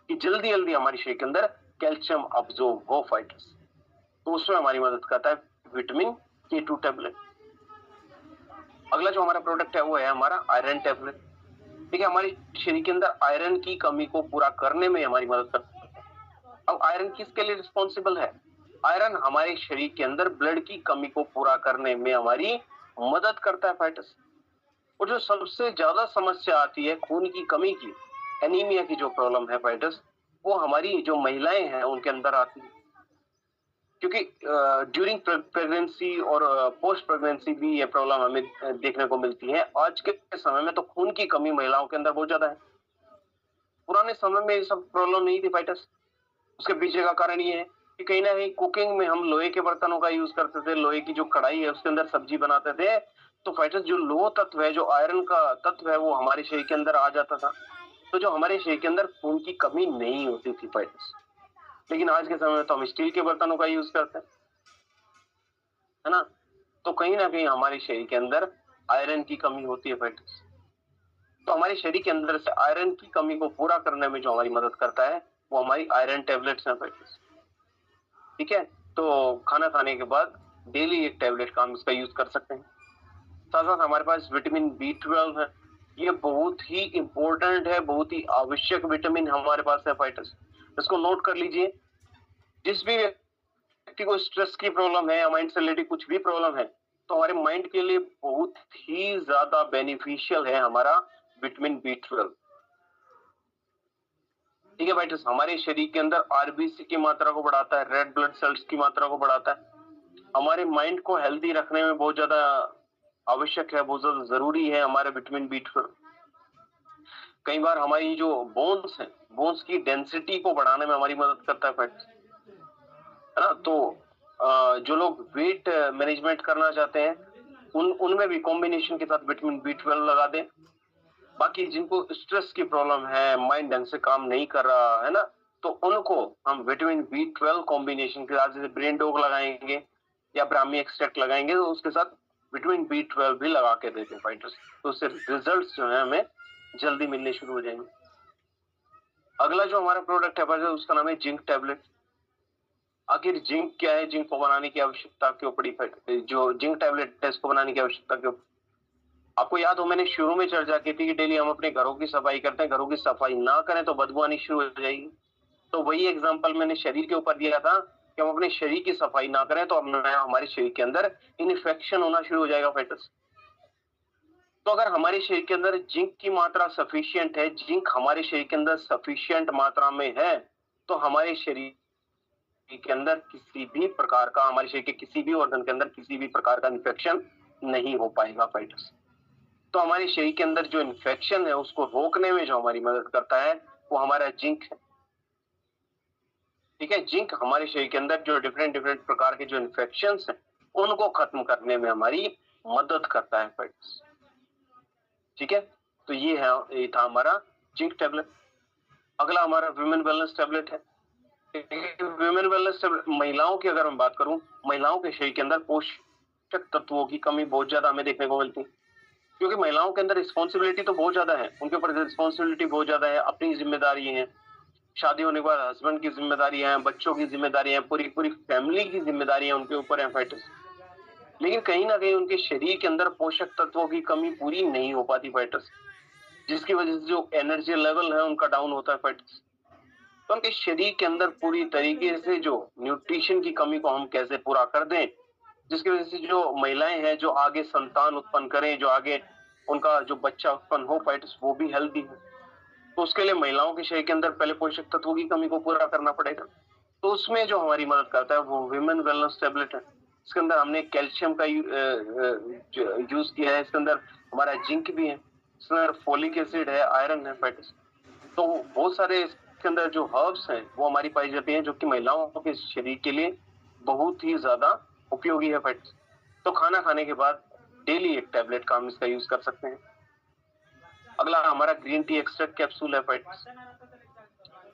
कि जल्दी जल्दी हमारे शरीर के अंदर कैल्शियम अब्जॉर्ब हो फाइटर्स। तो उसमें हमारी मदद करता है विटामिन K2 टेबलेट। अगला जो हमारा प्रोडक्ट है वो है हमारा आयरन टेबलेट। ठीक है, हमारे शरीर के अंदर आयरन की कमी को पूरा करने में हमारी मदद करता है। अब आयरन किसके लिए रिस्पॉन्सिबल है? आयरन हमारे शरीर के अंदर ब्लड की कमी को पूरा करने में हमारी मदद करता है फाइटर्स। और जो सबसे ज्यादा समस्या आती है खून की कमी की, एनीमिया की जो प्रॉब्लम है फाइटर्स, वो हमारी जो महिलाएं हैं उनके अंदर आती है। क्योंकि ड्यूरिंग प्रेगनेंसी और पोस्ट प्रेगनेंसी भी ये प्रॉब्लम हमें देखने को मिलती है। आज के समय में तो खून की कमी महिलाओं के अंदर बहुत ज्यादा है। पुराने समय में ये सब प्रॉब्लम नहीं थी फाइटर्स। उसके पीछे का कारण ये है कि कहीं ना कहीं कुकिंग में हम लोहे के बर्तनों का यूज करते थे, लोहे की जो कढ़ाई है उसके अंदर सब्जी बनाते थे, तो फाइटर्स जो लोह तत्व है, जो आयरन का तत्व है वो हमारे शरीर के अंदर आ जाता था। तो जो हमारे शरीर के अंदर खून की कमी नहीं होती थी फाइटर्स। लेकिन आज के समय में तो हम स्टील के बर्तनों का यूज करते हैं, है ना। तो कहीं ना कहीं हमारे शरीर के अंदर आयरन की कमी होती है फाइटर्स। तो हमारे शरीर के अंदर से आयरन की कमी को पूरा करने में जो हमारी मदद करता है वो हमारी आयरन टेबलेट्स हैं फाइटर्स। ठीक है, तो खाना खाने के बाद डेली एक टेबलेट का हम इसका यूज कर सकते हैं। साथ साथ हमारे पास विटामिन B12 है, ये बहुत ही इंपॉर्टेंट है, बहुत ही आवश्यक विटामिन हमारे पास है फाइटर्स। इसको नोट कर लीजिए। जिस भी व्यक्ति को स्ट्रेस की प्रॉब्लम है या माइंड से रिलेटेड कुछ भी प्रॉब्लम है तो हमारे माइंड के लिए बहुत ही ज्यादा बेनिफिशियल है हमारा विटामिन B12। ठीक है फाइटर्स, हमारे शरीर के अंदर आरबीसी की मात्रा को बढ़ाता है, रेड ब्लड सेल्स की मात्रा को बढ़ाता है। हमारे माइंड को हेल्दी रखने में बहुत ज्यादा आवश्यक है, बहुत ज्यादा जरूरी है हमारे विटामिन B12। कई बार हमारी जो बोन्स है, बोन्स की डेंसिटी को बढ़ाने में हमारी मदद करता है फ्रेंड्स, है ना। तो जो लोग वेट मैनेजमेंट करना चाहते हैं उनमें भी कॉम्बिनेशन के साथ विटामिन B12 लगा दें। बाकी जिनको स्ट्रेस की प्रॉब्लम है, माइंड ढंग से काम नहीं कर रहा है ना, तो उनको हम विटामिन B12 कॉम्बिनेशन के साथ जैसे ब्रेन डॉग लगाएंगे या ब्राह्मी एक्सट्रैक्ट लगाएंगे तो उसके साथ विटामिन B12 भी लगा के देते हैं फाइटर्स। तो उससे रिजल्ट्स जो है हमें जल्दी मिलने शुरू हो जाएंगे। अगला जो हमारा प्रोडक्ट है उसका नाम है जिंक टेबलेट। आखिर जिंक क्या है, जिंक को बनाने की आवश्यकता क्यों पड़ी, जो जिंक टेबलेट है इसको बनाने की आवश्यकता क्यों? आपको याद हो मैंने शुरू में चर्चा की थी कि डेली हम अपने घरों की सफाई करते हैं, घरों की सफाई ना करें तो बदबू आनी शुरू हो जाएगी। तो वही एग्जांपल मैंने शरीर के ऊपर दिया था कि हम अपने शरीर की सफाई ना करें तो हमारे शरीर के अंदर इन्फेक्शन होना शुरू हो जाएगा फाइटर्स। तो अगर हमारे शरीर के अंदर जिंक की मात्रा सफिशिएंट है, जिंक हमारे शरीर के अंदर सफिशिएंट मात्रा में है, तो हमारे शरीर के अंदर किसी भी प्रकार का, हमारे शरीर के किसी भी ऑर्गन के अंदर किसी भी प्रकार का इन्फेक्शन नहीं हो पाएगा फाइटर्स। तो हमारे शरीर के अंदर जो इन्फेक्शन है उसको रोकने में जो हमारी मदद करता है वो हमारा जिंक है। ठीक है, जिंक हमारे शरीर के अंदर जो डिफरेंट डिफरेंट प्रकार के जो इन्फेक्शन हैं उनको खत्म करने में हमारी मदद करता है फाइटर्स। ठीक है, तो ये था हमारा जिंक टैबलेट। अगला हमारा विमेन वेलनेस टैबलेट है। विमेन वेलनेस टैबलेट, महिलाओं की अगर मैं बात करूं, महिलाओं के शरीर के अंदर पोषक तत्वों की कमी बहुत ज्यादा हमें देखने को मिलती है, क्योंकि महिलाओं के अंदर रिस्पॉन्सिबिलिटी तो बहुत ज्यादा है, उनके ऊपर रिस्पॉन्सिबिलिटी बहुत ज्यादा है, अपनी जिम्मेदारी है, शादी होने के बाद हस्बैंड की जिम्मेदारी है, बच्चों की जिम्मेदारी है, पूरी पूरी फैमिली की जिम्मेदारी है उनके ऊपर है फाइटर्स। लेकिन कहीं ना कहीं उनके शरीर के अंदर पोषक तत्वों की कमी पूरी नहीं हो पाती फाइटर्स, जिसकी वजह से जो एनर्जी लेवल है उनका डाउन होता है फाइटर्स। तो उनके शरीर के अंदर पूरी तरीके से जो न्यूट्रिशन की कमी को हम कैसे पूरा कर दें, जिसकी वजह से जो महिलाएं हैं जो आगे संतान उत्पन्न करें, जो आगे उनका जो बच्चा उत्पन्न हो फाइटर्स वो भी हेल्दी हो। तो उसके लिए महिलाओं के शरीर के अंदर पहले पोषक तत्वों की कमी को पूरा करना पड़ेगा। तो उसमें जो हमारी मदद करता है वो विमेन वेलनेस टैबलेट है। इसके अंदर हमने कैल्शियम का यूज किया है, इसके अंदर हमारा जिंक भी है, इसके अंदर फोलिक एसिड है, आयरन है फाइटर्स। तो बहुत सारे इसके अंदर जो हर्ब्स हैं वो हमारी पाई जाती हैं जो कि महिलाओं के शरीर के लिए बहुत ही ज्यादा उपयोगी है फाइटर्स। तो खाना खाने के बाद डेली एक टैबलेट का हम इसका यूज कर सकते हैं। अगला हमारा ग्रीन टी एक्सट्रैक्ट कैप्सूल है फाइटर्स।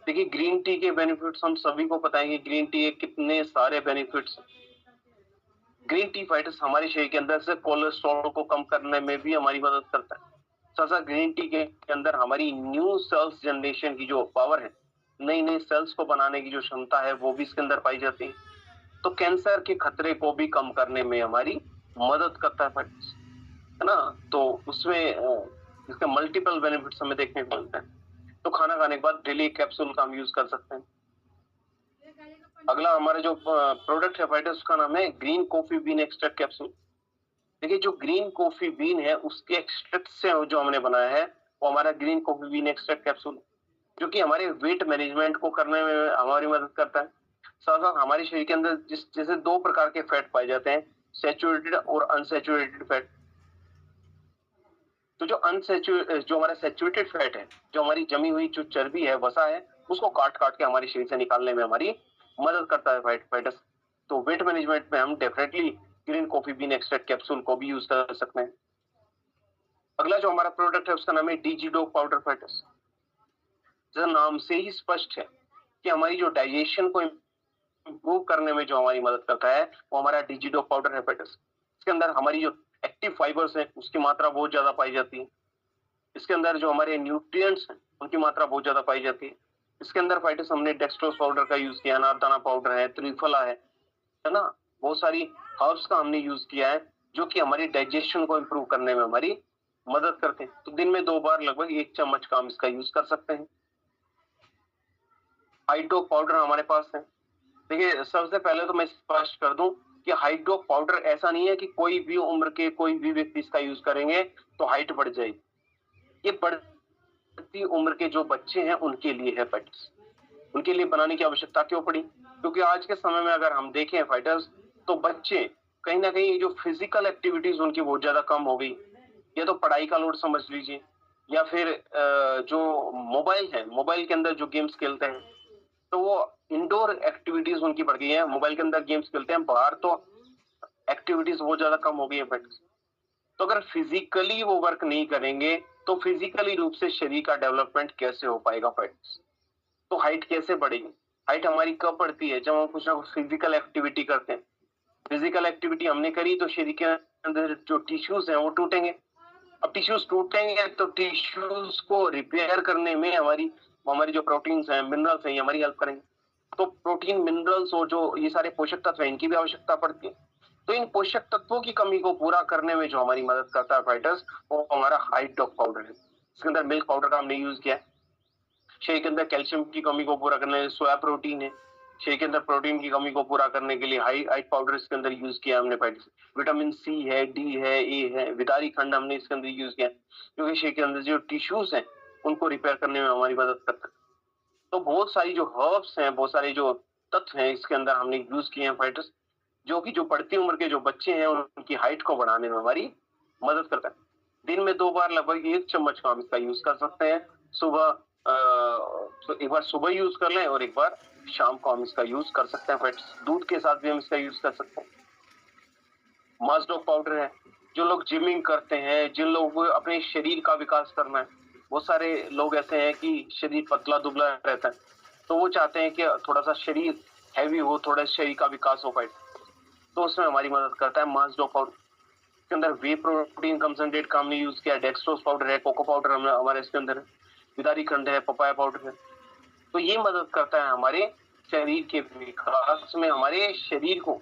देखिए ग्रीन टी के बेनिफिट्स हम सभी को पता है कि ग्रीन टी के कितने सारे बेनिफिट्स हैं। ग्रीन टी फाइटर्स हमारे शरीर के अंदर से कोलेस्ट्रॉल को कम करने में भी हमारी मदद करता है। साथ साथ ग्रीन टी के अंदर हमारी न्यू सेल्स जनरेशन की जो पावर है, नई नई सेल्स को बनाने की जो क्षमता है वो भी इसके अंदर पाई जाती है। तो कैंसर के खतरे को भी कम करने में हमारी मदद करता है फाइटर्स, है ना। तो उसमें इसके मल्टीपल बेनिफिट्स हमें देखने को मिलते हैं। तो खाना खाने के बाद डेली कैप्सूल का हम यूज कर सकते हैं। अगला हमारा जो प्रोडक्ट है फाइटर्स उसका नाम है green coffee bean extract capsule. देखिए जो ग्रीन कॉफी बीन है उसके एक्सट्रैक्ट से जो हमने बनाया है वो हमारा green coffee bean extract capsule, जो कि हमारे वेट मैनेजमेंट को करने में हमारी मदद करता है। साथ साथ हमारे शरीर के अंदर जैसे दो प्रकार के फैट पाए जाते हैं, सैचुरेटेड और अनसैचुरेटेड फैट। तो जो हमारा सैचुरेटेड फैट है, जो हमारी जमी हुई जो चर्बी है, वसा है, उसको काट काट के हमारे शरीर से निकालने में हमारी मदद करता है फाइटर्स। तो वेट मैनेजमेंट में हम definitely green coffee bean extract capsule को भी यूज कर सकते हैं। अगला जो हमारा प्रोडक्ट है उसका नाम है डीजीडोक पाउडर फाइटर्स। जैसा नाम से ही स्पष्ट है कि हमारी जो डाइजेशन को इंप्रूव करने में जो हमारी मदद करता है वो हमारा डीजीडोक पाउडर है फाइटर्स। इसके अंदर हमारी जो एक्टिव फाइबर्स है उसकी मात्रा बहुत ज्यादा पाई जाती है। इसके अंदर जो हमारे न्यूट्रिएंट्स हैं उनकी मात्रा बहुत ज्यादा पाई जाती है। इसके अंदर फाइटर्स हमने डेक्सट्रोज पाउडर का यूज किया, अनारदाना पाउडर है, त्रिफला है ना, बहुत सारी हर्ब्स का हमने यूज किया है जो कि हमारी डाइजेशन को इंप्रूव करने में हमारी मदद करते हैं। तो दिन में 2 बार लगभग 1 चम्मच का हम इसका यूज कर सकते हैं। हाइड्रोक पाउडर हमारे पास है। देखिए सबसे पहले तो मैं स्पष्ट कर दूं कि हाइड्रोक पाउडर ऐसा नहीं है कि कोई भी उम्र के कोई भी व्यक्ति इसका यूज करेंगे तो हाइट बढ़ जाएगी। ये बढ़ती उम्र के जो बच्चे हैं उनके लिए है फाइटर्स। उनके लिए बनाने की आवश्यकता क्यों पड़ी? क्योंकि आज के समय में अगर हम देखें फाइटर्स तो बच्चे कहीं ना कहीं जो फिजिकल एक्टिविटीज उनकी बहुत ज्यादा कम हो गई, या तो पढ़ाई का लोड समझ लीजिए, या फिर जो मोबाइल है, मोबाइल के अंदर जो गेम्स खेलते हैं तो वो इंडोर एक्टिविटीज उनकी बढ़ गई है, मोबाइल के अंदर गेम्स खेलते हैं, बाहर तो एक्टिविटीज बहुत ज्यादा कम हो गई है फ्रेंड्स। तो अगर फिजिकली वो वर्क नहीं करेंगे तो फिजिकली रूप से शरीर का डेवलपमेंट कैसे हो पाएगा फ्रेंड्स? तो हाइट कैसे बढ़ेगी? हाइट हमारी कब बढ़ती है? जब हम कुछ ना कुछ फिजिकल एक्टिविटी करते हैं। फिजिकल एक्टिविटी हमने करी तो शरीर के अंदर जो टिश्यूज हैं वो टूटेंगे। अब टिश्यूज टूटेंगे तो टिश्यूज को रिपेयर करने में हमारी हमारी जो प्रोटीन्स हैं, मिनरल्स हैं, हमारी हेल्प करेंगे। तो प्रोटीन, मिनरल्स और जो ये सारे पोषक तत्व हैं इनकी भी आवश्यकता पड़ती है। तो इन पोषक तत्वों की कमी को पूरा करने में जो हमारी मदद करता है फाइटर्स वो हमारा हाइड्रोक पाउडर है। इसके अंदर मिल्क पाउडर का हमने यूज किया है। शरीर के अंदर कैल्शियम की कमी को पूरा करने के लिए सोया प्रोटीन है। शरीर के अंदर प्रोटीन की कमी को पूरा करने के लिए हाइट पाउडर इसके अंदर यूज किया हमने फाइटर्स। विटामिन सी है, डी है, ए है, विदारी खंड हमने इसके अंदर यूज किया क्योंकि शरीर के अंदर जो टिश्यूज हैं उनको रिपेयर करने में हमारी मदद करता है। तो बहुत सारी जो हर्ब्स हैं, बहुत सारे जो तत्व हैं इसके अंदर हमने यूज किए हैं फाइटर्स, जो कि जो बढ़ती उम्र के जो बच्चे हैं उनकी हाइट को बढ़ाने में हमारी मदद करता है। दिन में 2 बार लगभग 1 चम्मच का हम इसका यूज कर सकते हैं। सुबह तो एक बार सुबह यूज कर लें और एक बार शाम को हम इसका यूज कर सकते हैं फाइटर्स। दूध के साथ भी हम इसका यूज कर सकते हैं। मास्डॉक पाउडर है, जो लोग जिमिंग करते हैं, जिन लोगों को अपने शरीर का विकास करना है, बहुत सारे लोग ऐसे हैं कि शरीर पतला दुबला रहता है, तो वो चाहते हैं कि थोड़ा सा शरीर हैवी हो, थोड़ा शरीर का विकास हो पाए, तो उसमें हमारी मदद करता है मास्डॉक पाउडर। इसके अंदर वे प्रोटीन कंसंट्रेट का हमने यूज किया, डेक्सट्रोज पाउडर है, कोको पाउडर हमारे इसके अंदर है, विदारी खंड है, पपाया पाउडर है। तो ये मदद करता है हमारे शरीर के विकास में, हमारे शरीर को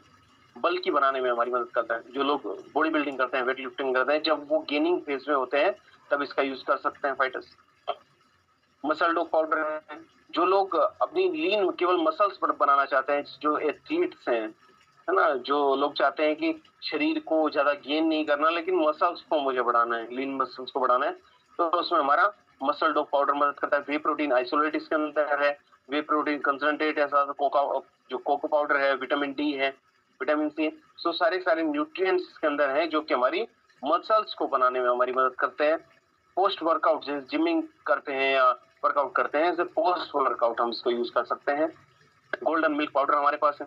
बल्कि बनाने में हमारी मदद करता है। जो लोग बॉडी बिल्डिंग करते हैं, वेट लिफ्टिंग करते हैं, जब वो गेनिंग फेज में होते हैं तब इसका यूज कर सकते हैं फाइटर्स। मसल डॉक पाउडर है, जो लोग अपनी लीन केवल मसल्स पर बनाना चाहते हैं, जो एथलीट्स हैं, है ना, जो लोग चाहते हैं कि शरीर को ज्यादा गेन नहीं करना लेकिन मसल्स को मुझे बढ़ाना है, लीन मसल्स को बढ़ाना है, तो उसमें हमारा मसल डॉक पाउडर मदद करता है। वे प्रोटीन आइसोलेट इसके अंदर है, वे प्रोटीन कंसंट्रेट है, साथ जो कोको पाउडर है, विटामिन डी है, विटामिन सी है। सो सारे न्यूट्रिएंट्स इसके अंदर हैं जो कि हमारी मसल्स को बनाने में हमारी मदद करते हैं। पोस्ट वर्कआउट जैसे जिमिंग करते हैं या वर्कआउट करते हैं, जैसे पोस्ट वर्कआउट हम इसको यूज कर सकते हैं। गोल्डन मिल्क पाउडर हमारे पास है।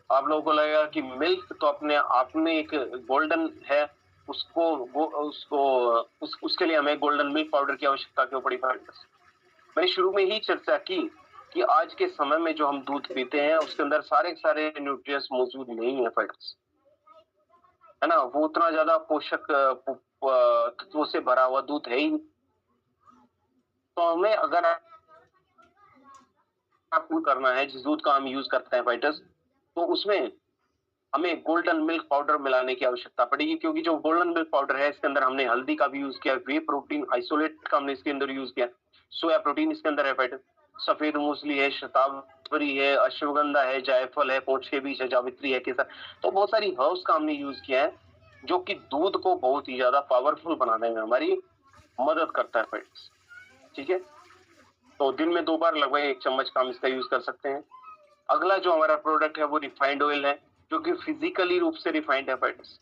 आप लोगों को लगेगा कि मिल्क तो अपने आप में एक गोल्डन है, उसके लिए हमें गोल्डन मिल्क पाउडर की आवश्यकता क्यों पड़ी? मैंने शुरू में ही चर्चा की कि आज के समय में जो हम दूध पीते हैं उसके अंदर सारे न्यूट्रिएंट्स मौजूद नहीं है फाइटर्स, है ना, वो उतना ज्यादा पोषक तत्वों से भरा हुआ दूध है ही। तो हमें अगर आपको करना है जिस दूध का हम यूज करते हैं फाइटर्स, तो उसमें हमें गोल्डन मिल्क पाउडर मिलाने की आवश्यकता पड़ेगी, क्योंकि जो गोल्डन मिल्क पाउडर है इसके अंदर हमने हल्दी का भी यूज किया, वे प्रोटीन आइसोलेट का हमने इसके अंदर यूज किया, सोया प्रोटीन इसके अंदर है फाइटर, सफेद मूसली है, शतावरी है, अश्वगंधा है, जायफल है, पोंछ के बीज है, जावित्री है, केसर। तो बहुत सारी हर्ब्स का हमने यूज किया है जो कि दूध को बहुत ही ज्यादा पावरफुल बनाने में हमारी मदद करता है फ्रेंड्स। ठीक है, तो दिन में 2 बार लगभग 1 चम्मच का हम इसका यूज कर सकते हैं। अगला जो हमारा प्रोडक्ट है वो रिफाइंड ऑयल है, जो कि फिजिकली रूप से रिफाइंड है फ्रेंड्स।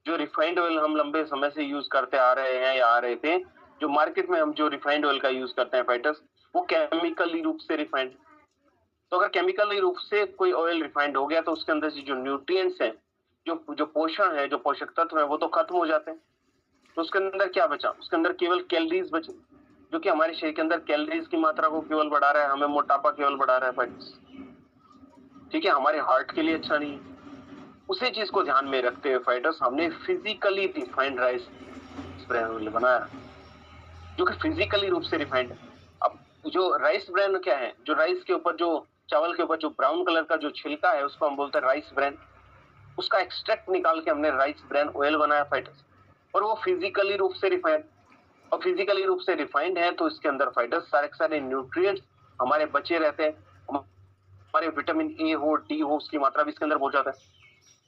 जो रिफाइंड ऑयल हम लंबे समय से यूज करते आ रहे हैं या आ रहे थे, जो मार्केट में हम जो रिफाइंड ऑयल का यूज करते हैं फाइटर्स, वो केमिकली रूप से रिफाइंड। तो अगर केमिकली रूप से कोई ऑयल रिफाइंड हो गया तो उसके अंदर से जो न्यूट्रिएंट्स हैं, जो पोषण है, जो पोषक तत्व है, वो तो खत्म हो जाते हैं। तो उसके अंदर क्या बचा? उसके अंदर केवल कैलोरीज बची, जो कि हमारे शरीर के अंदर कैलोरीज की मात्रा को केवल बढ़ा रहा है, हमें मोटापा केवल बढ़ा रहा है फाइटर्स। ठीक है, हमारे हार्ट के लिए अच्छा नहीं है। उसी चीज को ध्यान में रखते हुए फाइटर्स हमने physically refined rice brand oil बनाया, जो कि फिजिकली रूप से रिफाइंड है। अब जो राइस ब्रांड क्या है, जो राइस के ऊपर, जो चावल के ऊपर जो ब्राउन कलर का जो छिलका है उसको हम बोलते हैं राइस ब्रांड। उसका एक्सट्रैक्ट निकाल के हमने राइस ब्रांड ऑयल बनाया फाइटर्स, और वो फिजिकली रूप से रिफाइंड। और फिजिकली रूप से रिफाइंड है तो इसके अंदर फाइटर्स सारे न्यूट्रिएंट्स हमारे बचे रहते हैं। हमारे विटामिन ए हो, डी हो, उसकी मात्रा भी इसके अंदर बहुत ज्यादा है।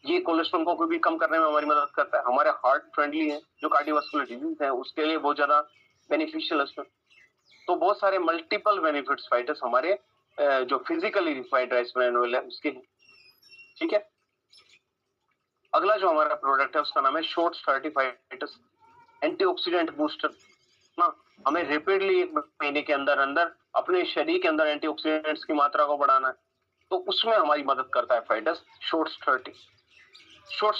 ये कोलेस्ट्रॉल को भी कम करने में हमारी मदद करता है। हमारे हार्ट फ्रेंडली है, जो कार्डियोवास्कुलर डिजीज है उसके लिए बहुत ज्यादा बेनिफिशियल है उसमें। तो बहुत सारे मल्टीपल बेनिफिट्स फाइटर्स हमारे जो physically refined rice brand oil है उसके। ठीक है, अगला जो हमारा प्रोडक्ट है उसका नाम है शॉर्ट सर्टिफाइड एंटीऑक्सीडेंट बूस्टर ना। हमें रैपिडली 1 महीने के अंदर अंदर अपने शरीर के अंदर एंटीऑक्सीडेंट्स की मात्रा को बढ़ाना है, तो उसमें हमारी मदद करता है फाइटर्स शॉर्ट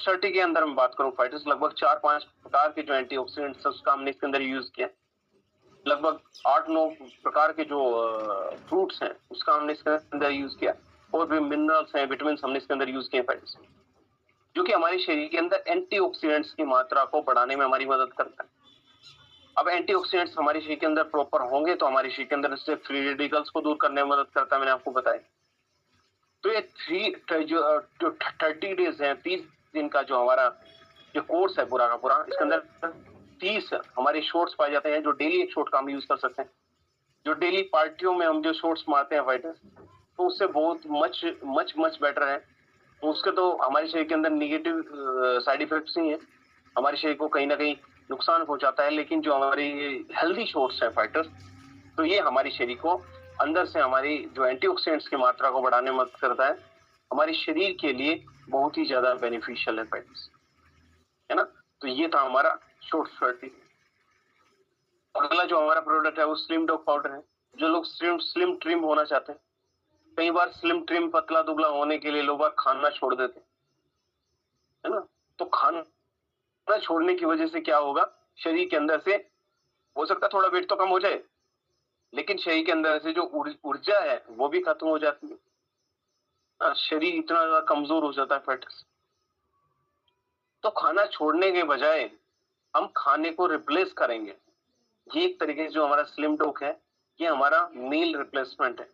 30 के अंदर मैं बात करूं फाइटर्स, लगभग 4-5 प्रकार के जो एंटीऑक्सीडेंट्स उसका हमने इसके अंदर यूज किया। लगभग 8-9 प्रकार के जो फ्रूट्स हैं उसका हमने इसके अंदर यूज किया, और भी मिनरल्स हैं, विटामिन हमने इसके अंदर यूज किए फाइटर्स, जो कि हमारे शरीर के अंदर एंटीऑक्सीडेंट्स की मात्रा को बढ़ाने में हमारी मदद करता है। अब एंटीऑक्सीडेंट्स हमारे शरीर के अंदर प्रॉपर होंगे तो हमारे शरीर के अंदर से फ्री रेडिकल्स को दूर करने में मदद करता है, मैंने आपको बताया। तो ये 30 डेज है, 30 दिन का जो हमारा जो कोर्स है पूरा का पूरा, इसके अंदर 30 हमारे शॉट्स पाए जाते हैं, जो डेली एक शॉट का हम यूज कर सकते हैं। जो डेली पार्टियों में हम जो शॉट्स मारते हैं फाइटर्स, तो उससे बहुत मच बेटर है। तो उसके तो हमारे शरीर के अंदर निगेटिव साइड इफेक्ट्स ही है, हमारे शरीर को कहीं ना कहीं नुकसान पहुंचाता है। लेकिन जो हमारी हेल्दी शॉट्स हैं फाइटर्स, तो ये हमारे शरीर को अंदर से हमारी जो एंटीऑक्सीडेंट्स की मात्रा को बढ़ाने में मदद करता है, हमारे शरीर के लिए बहुत ही ज्यादा बेनिफिशियल है फ्रेंड्स, है ना। तो ये था हमारा शॉर्ट स्टोरी। अगला जो हमारा प्रोडक्ट है वो स्लिम डॉग पाउडर है। जो लोग स्लिम ट्रिम होना चाहते हैं, कई बार स्लिम ट्रिम पतला दुबला होने के लिए लोग बाग खाना छोड़ देते हैं, है ना। तो खाना छोड़ने की वजह से क्या होगा, शरीर के अंदर से हो सकता है थोड़ा वेट तो कम हो जाए, लेकिन शरीर के अंदर से जो ऊर्जा है वो भी खत्म हो जाती है। शरीर इतना ज्यादा कमजोर हो जाता है फैट से। तो खाना छोड़ने के बजाय हम खाने को रिप्लेस करेंगे। ये एक तरीके से जो हमारा स्लिम डॉग है, ये हमारा मील रिप्लेसमेंट है।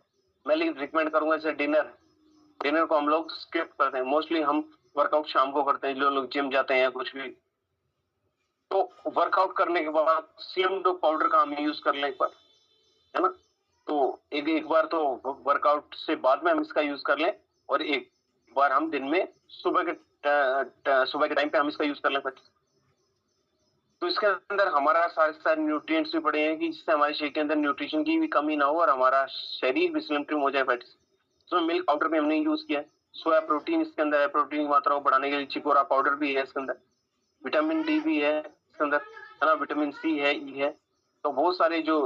मैं रिकमेंड करूंगा जैसे डिनर को हम लोग स्किप करते हैं। मोस्टली हम वर्कआउट शाम को करते हैं, जो लोग जिम जाते हैं या कुछ भी, तो वर्कआउट करने के बाद स्लिम डॉग पाउडर का हम यूज कर लें एक बार, है ना। तो एक बार तो वर्कआउट से बाद में हम इसका यूज कर लें, और एक बार हम दिन में सुबह के टाइम पे हम इसका यूज कर लें। तो इसके अंदर हमारा सारे न्यूट्रिएंट्स भी पड़े हैं कि जिससे हमारे शरीर के अंदर न्यूट्रिशन की भी कमी ना हो और हमारा शरीर भी स्लिम ट्रिम हो जाए फैट से। तो मिल्क पाउडर भी हमने यूज किया है। सोया प्रोटीन इसके अंदर है, प्रोटीन की मात्रा को बढ़ाने के लिए चिकोरा पाउडर भी है इसके अंदर, विटामिन डी भी है इसके अंदर, है ना, विटामिन सी है, ई है। तो बहुत सारे जो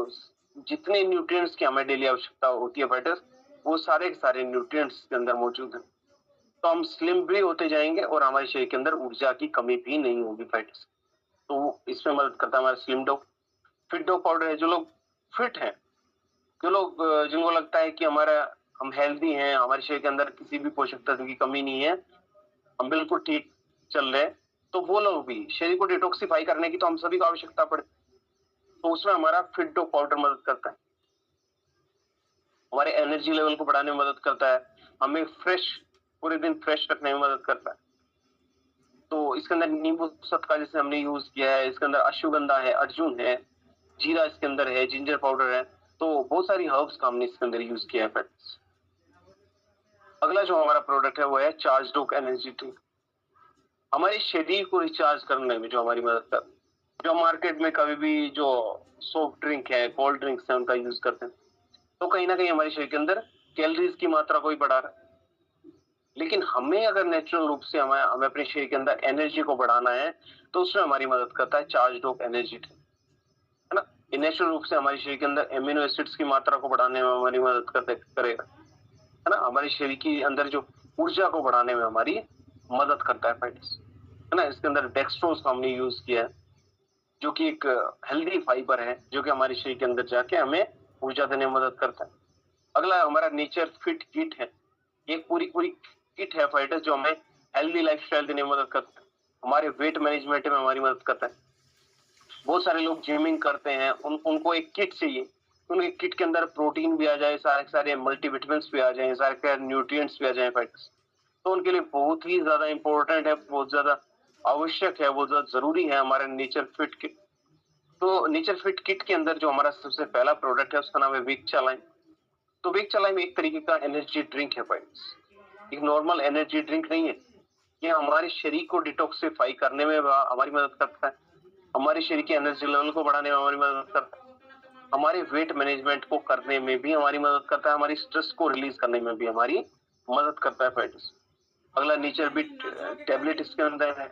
जितने न्यूट्रिएंट्स की हमें डेली आवश्यकता होती है फैटर्स, वो सारे के सारे न्यूट्रिएंट्स के अंदर मौजूद है। तो हम स्लिम भी होते जाएंगे और हमारे शरीर के अंदर ऊर्जा की कमी भी नहीं होगी फैटर्स। तो इसमें मदद करता है हमारा slim dog. Fit dog powder है, जो लोग फिट हैं, जो लोग जिनको लगता है कि हम हेल्दी हैं, हमारे शरीर के अंदर किसी भी पोषक तत्व की कमी नहीं है, हम बिल्कुल ठीक चल रहे हैं, तो वो लोग भी शरीर को डिटॉक्सिफाई करने की तो हम सभी को आवश्यकता पड़े, तो उसमें हमारा फिट डॉग पाउडर मदद करता है। हमारे एनर्जी लेवल को बढ़ाने में मदद करता है, हमें पूरे दिन फ्रेश रखने में मदद करता है। तो इसके अंदर नींबू सत्का जैसे हमने यूज किया है, इसके अंदर अश्वगंधा है, अर्जुन है, जीरा इसके अंदर है, जिंजर पाउडर है। तो बहुत सारी हर्ब्स का हमने इसके अंदर यूज किया है फ्रेंड्स। अगला जो हमारा प्रोडक्ट है वो है चार्ज डॉग एनर्जी ड्रिंक। हमारे शरीर को रिचार्ज करने में जो हमारी मदद कर, जो मार्केट में कभी भी जो सॉफ्ट ड्रिंक है, कोल्ड ड्रिंक्स है, उनका यूज करते हैं, तो कहीं ना कहीं हमारे शरीर के अंदर कैलोरीज की मात्रा को ही बढ़ा रहा है। लेकिन हमें अगर नेचुरल रूप से हमें अपने शरीर के अंदर एनर्जी को बढ़ाना है, तो उसमें हमारी मदद करता है चार्ज डॉग एनर्जी ड्रिंक, है ना। ये नेचुरल रूप से हमारे शरीर के अंदर एमिनो एसिड्स की मात्रा को बढ़ाने में हमारी मदद करेगा, है ना। हमारे शरीर के अंदर जो ऊर्जा को बढ़ाने में हमारी मदद करता है फैट्स, है ना। इसके अंदर डेक्सट्रोज का हमने यूज किया है, जो कि एक हेल्दी फाइबर है, जो कि हमारे शरीर के अंदर जाके हमें ऊर्जा देने में मदद करता है। अगला हमारा नेचर फिट किट है। ये पूरी किट है फाइटर्स, जो हमें हेल्दी लाइफस्टाइल देने में मदद करता है, हमारे वेट मैनेजमेंट में हमारी मदद करता है। बहुत सारे लोग जिमिंग करते हैं, उनको एक किट चाहिए, उनके किट के अंदर प्रोटीन भी आ जाए, सारे मल्टीविटामिन्स भी आ जाए, सारे न्यूट्रिएंट्स भी आ जाए फाइटर्स। तो उनके लिए बहुत ही ज्यादा इंपॉर्टेंट है, बहुत ज्यादा आवश्यक है, बहुत ज्यादा जरूरी है हमारा नेचर फिट किट। तो नेचर फिट किट के अंदर जो हमारा सबसे पहला प्रोडक्ट है उसका नाम है विक चालाइन। तो विक चालाइन एक तरीके का एनर्जी ड्रिंक है फ्रेंड्स, एक नॉर्मल एनर्जी ड्रिंक नहीं है। ये हमारे शरीर को डिटॉक्सिफाई करने में हमारी मदद करता है, हमारे शरीर के एनर्जी लेवल को बढ़ाने में हमारी मदद करता है, हमारे वेट मैनेजमेंट को करने में भी हमारी मदद करता है, हमारी स्ट्रेस को रिलीज करने में भी हमारी मदद करता है फ्रेंड्स। अगला नेचर बिट टेबलेट इसके अंदर है।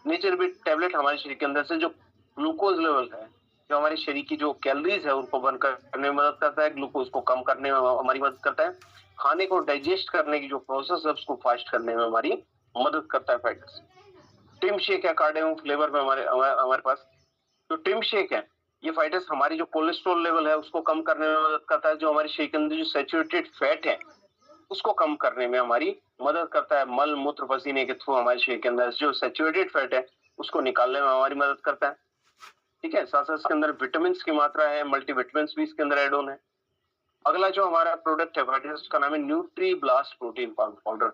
नेचर बिट टेबलेट हमारे शरीर के अंदर से जो ग्लूकोज लेवल है, जो हमारे शरीर की जो कैलोरीज है उनको बर्न करने में मदद करता है, ग्लूकोज को कम करने में हमारी मदद करता है, खाने को डाइजेस्ट करने की जो प्रोसेस है उसको फास्ट करने में हमारी मदद करता है फाइटर्स। टिम शेक है कार्डियम फ्लेवर में हमारे पास। जो टिम शेक है, ये फाइटर्स हमारी जो कोलेस्ट्रॉल लेवल है उसको कम करने में मदद करता है, जो हमारे शरीर के अंदर जो सैचुरेटेड फैट है उसको कम करने में हमारी मदद करता है, मल मूत्र पसीने के थ्रू हमारे शरीर के अंदर जो सैचुरेटेड फैट है उसको निकालने में हमारी मदद करता है, ठीक है। साथ साथ इसके अंदर विटामिन की मात्रा है, मल्टीविटामिन भी इसके अंदर एड ऑन है। अगला जो हमारा प्रोडक्ट है फाइटर्स, उसका नाम है न्यूट्री ब्लास्ट प्रोटीन पाउडर।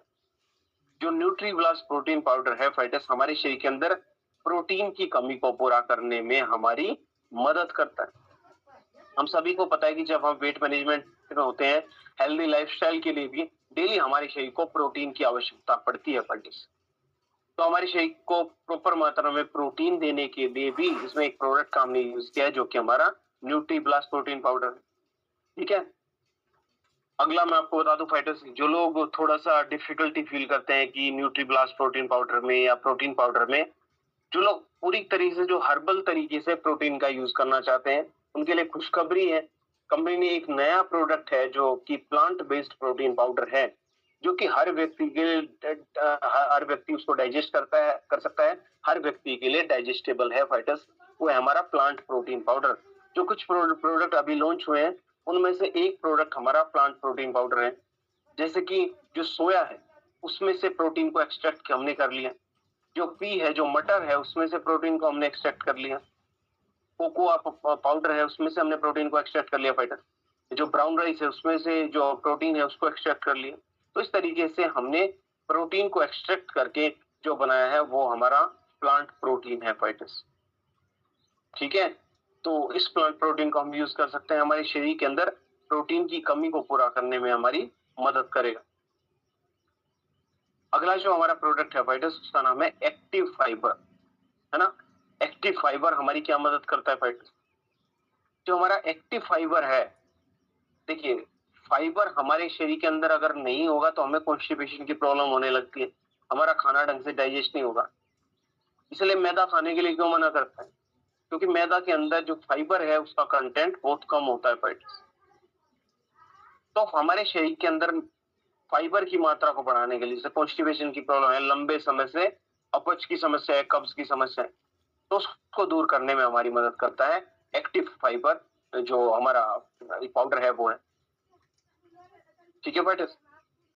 जो न्यूट्री ब्लास्ट प्रोटीन पाउडर है फाइटर्स, हमारे शरीर के अंदर प्रोटीन की कमी को पूरा करने में हमारी मदद करता है। हम सभी को पता है कि जब हम वेट मैनेजमेंट में होते हैं, हेल्दी लाइफस्टाइल के लिए भी डेली हमारे शरीर को प्रोटीन की आवश्यकता पड़ती है फाइटर्स। तो हमारे शरीर को प्रॉपर मात्रा में प्रोटीन देने के लिए भी इसमें एक प्रोडक्ट का हमने यूज किया है, जो कि हमारा न्यूट्री ब्लास्ट प्रोटीन पाउडर है, ठीक है। अगला मैं आपको बता दूं फाइटर्स, जो लोग थोड़ा सा डिफिकल्टी फील करते हैं कि न्यूट्रीब्लास्ट प्रोटीन पाउडर में या प्रोटीन पाउडर में, जो लोग पूरी तरीके से जो हर्बल तरीके से प्रोटीन का यूज करना चाहते हैं, उनके लिए खुशखबरी है। कंपनी ने एक नया प्रोडक्ट है जो कि प्लांट बेस्ड प्रोटीन पाउडर है, जो कि हर व्यक्ति के हर व्यक्ति उसको डाइजेस्ट कर सकता है, हर व्यक्ति के लिए डाइजेस्टेबल है फाइटर्स। वो है हमारा प्लांट प्रोटीन पाउडर। जो कुछ प्रोडक्ट अभी लॉन्च हुए हैं, उनमें से एक प्रोडक्ट हमारा प्लांट प्रोटीन पाउडर है। जैसे कि जो सोया है, उसमें से प्रोटीन को एक्सट्रैक्ट हमने कर लिया। जो पी है, जो मटर है, उसमें से प्रोटीन को हमने एक्सट्रैक्ट कर लिया। कोकोआ पाउडर है, उसमें से हमने प्रोटीन को एक्सट्रैक्ट कर लिया फाइटर। जो ब्राउन राइस है, उसमें से जो प्रोटीन है उसको एक्सट्रैक्ट कर लिया। तो इस तरीके से हमने प्रोटीन को एक्सट्रैक्ट करके जो बनाया है वो हमारा प्लांट प्रोटीन है फाइटर्स। ठीक है, तो इस प्लांट प्रोटीन को हम यूज कर सकते हैं, हमारे शरीर के अंदर प्रोटीन की कमी को पूरा करने में हमारी मदद करेगा। अगला जो हमारा प्रोडक्ट है फाइटर्स, उसका नाम है एक्टिव फाइबर, है ना। एक्टिव फाइबर हमारी क्या मदद करता है फाइटर्स? जो हमारा एक्टिव फाइबर है, देखिए फाइबर हमारे शरीर के अंदर अगर नहीं होगा तो हमें कॉन्स्टिपेशन की प्रॉब्लम होने लगती है, हमारा खाना ढंग से डाइजेस्ट नहीं होगा। इसलिए मैदा खाने के लिए क्यों मना करता है? क्योंकि मैदा के अंदर जो फाइबर है उसका कंटेंट बहुत कम होता है फाइटर्स। तो हमारे शरीर के अंदर फाइबर की मात्रा को बढ़ाने के लिए, जैसे कॉन्स्टिपेशन की प्रॉब्लम है, लंबे समय से अपच की समस्या है, कब्ज की समस्या है, तो उसको दूर करने में हमारी मदद करता है एक्टिव फाइबर। जो हमारा पाउडर है वो है। ठीक है फाइटर्स।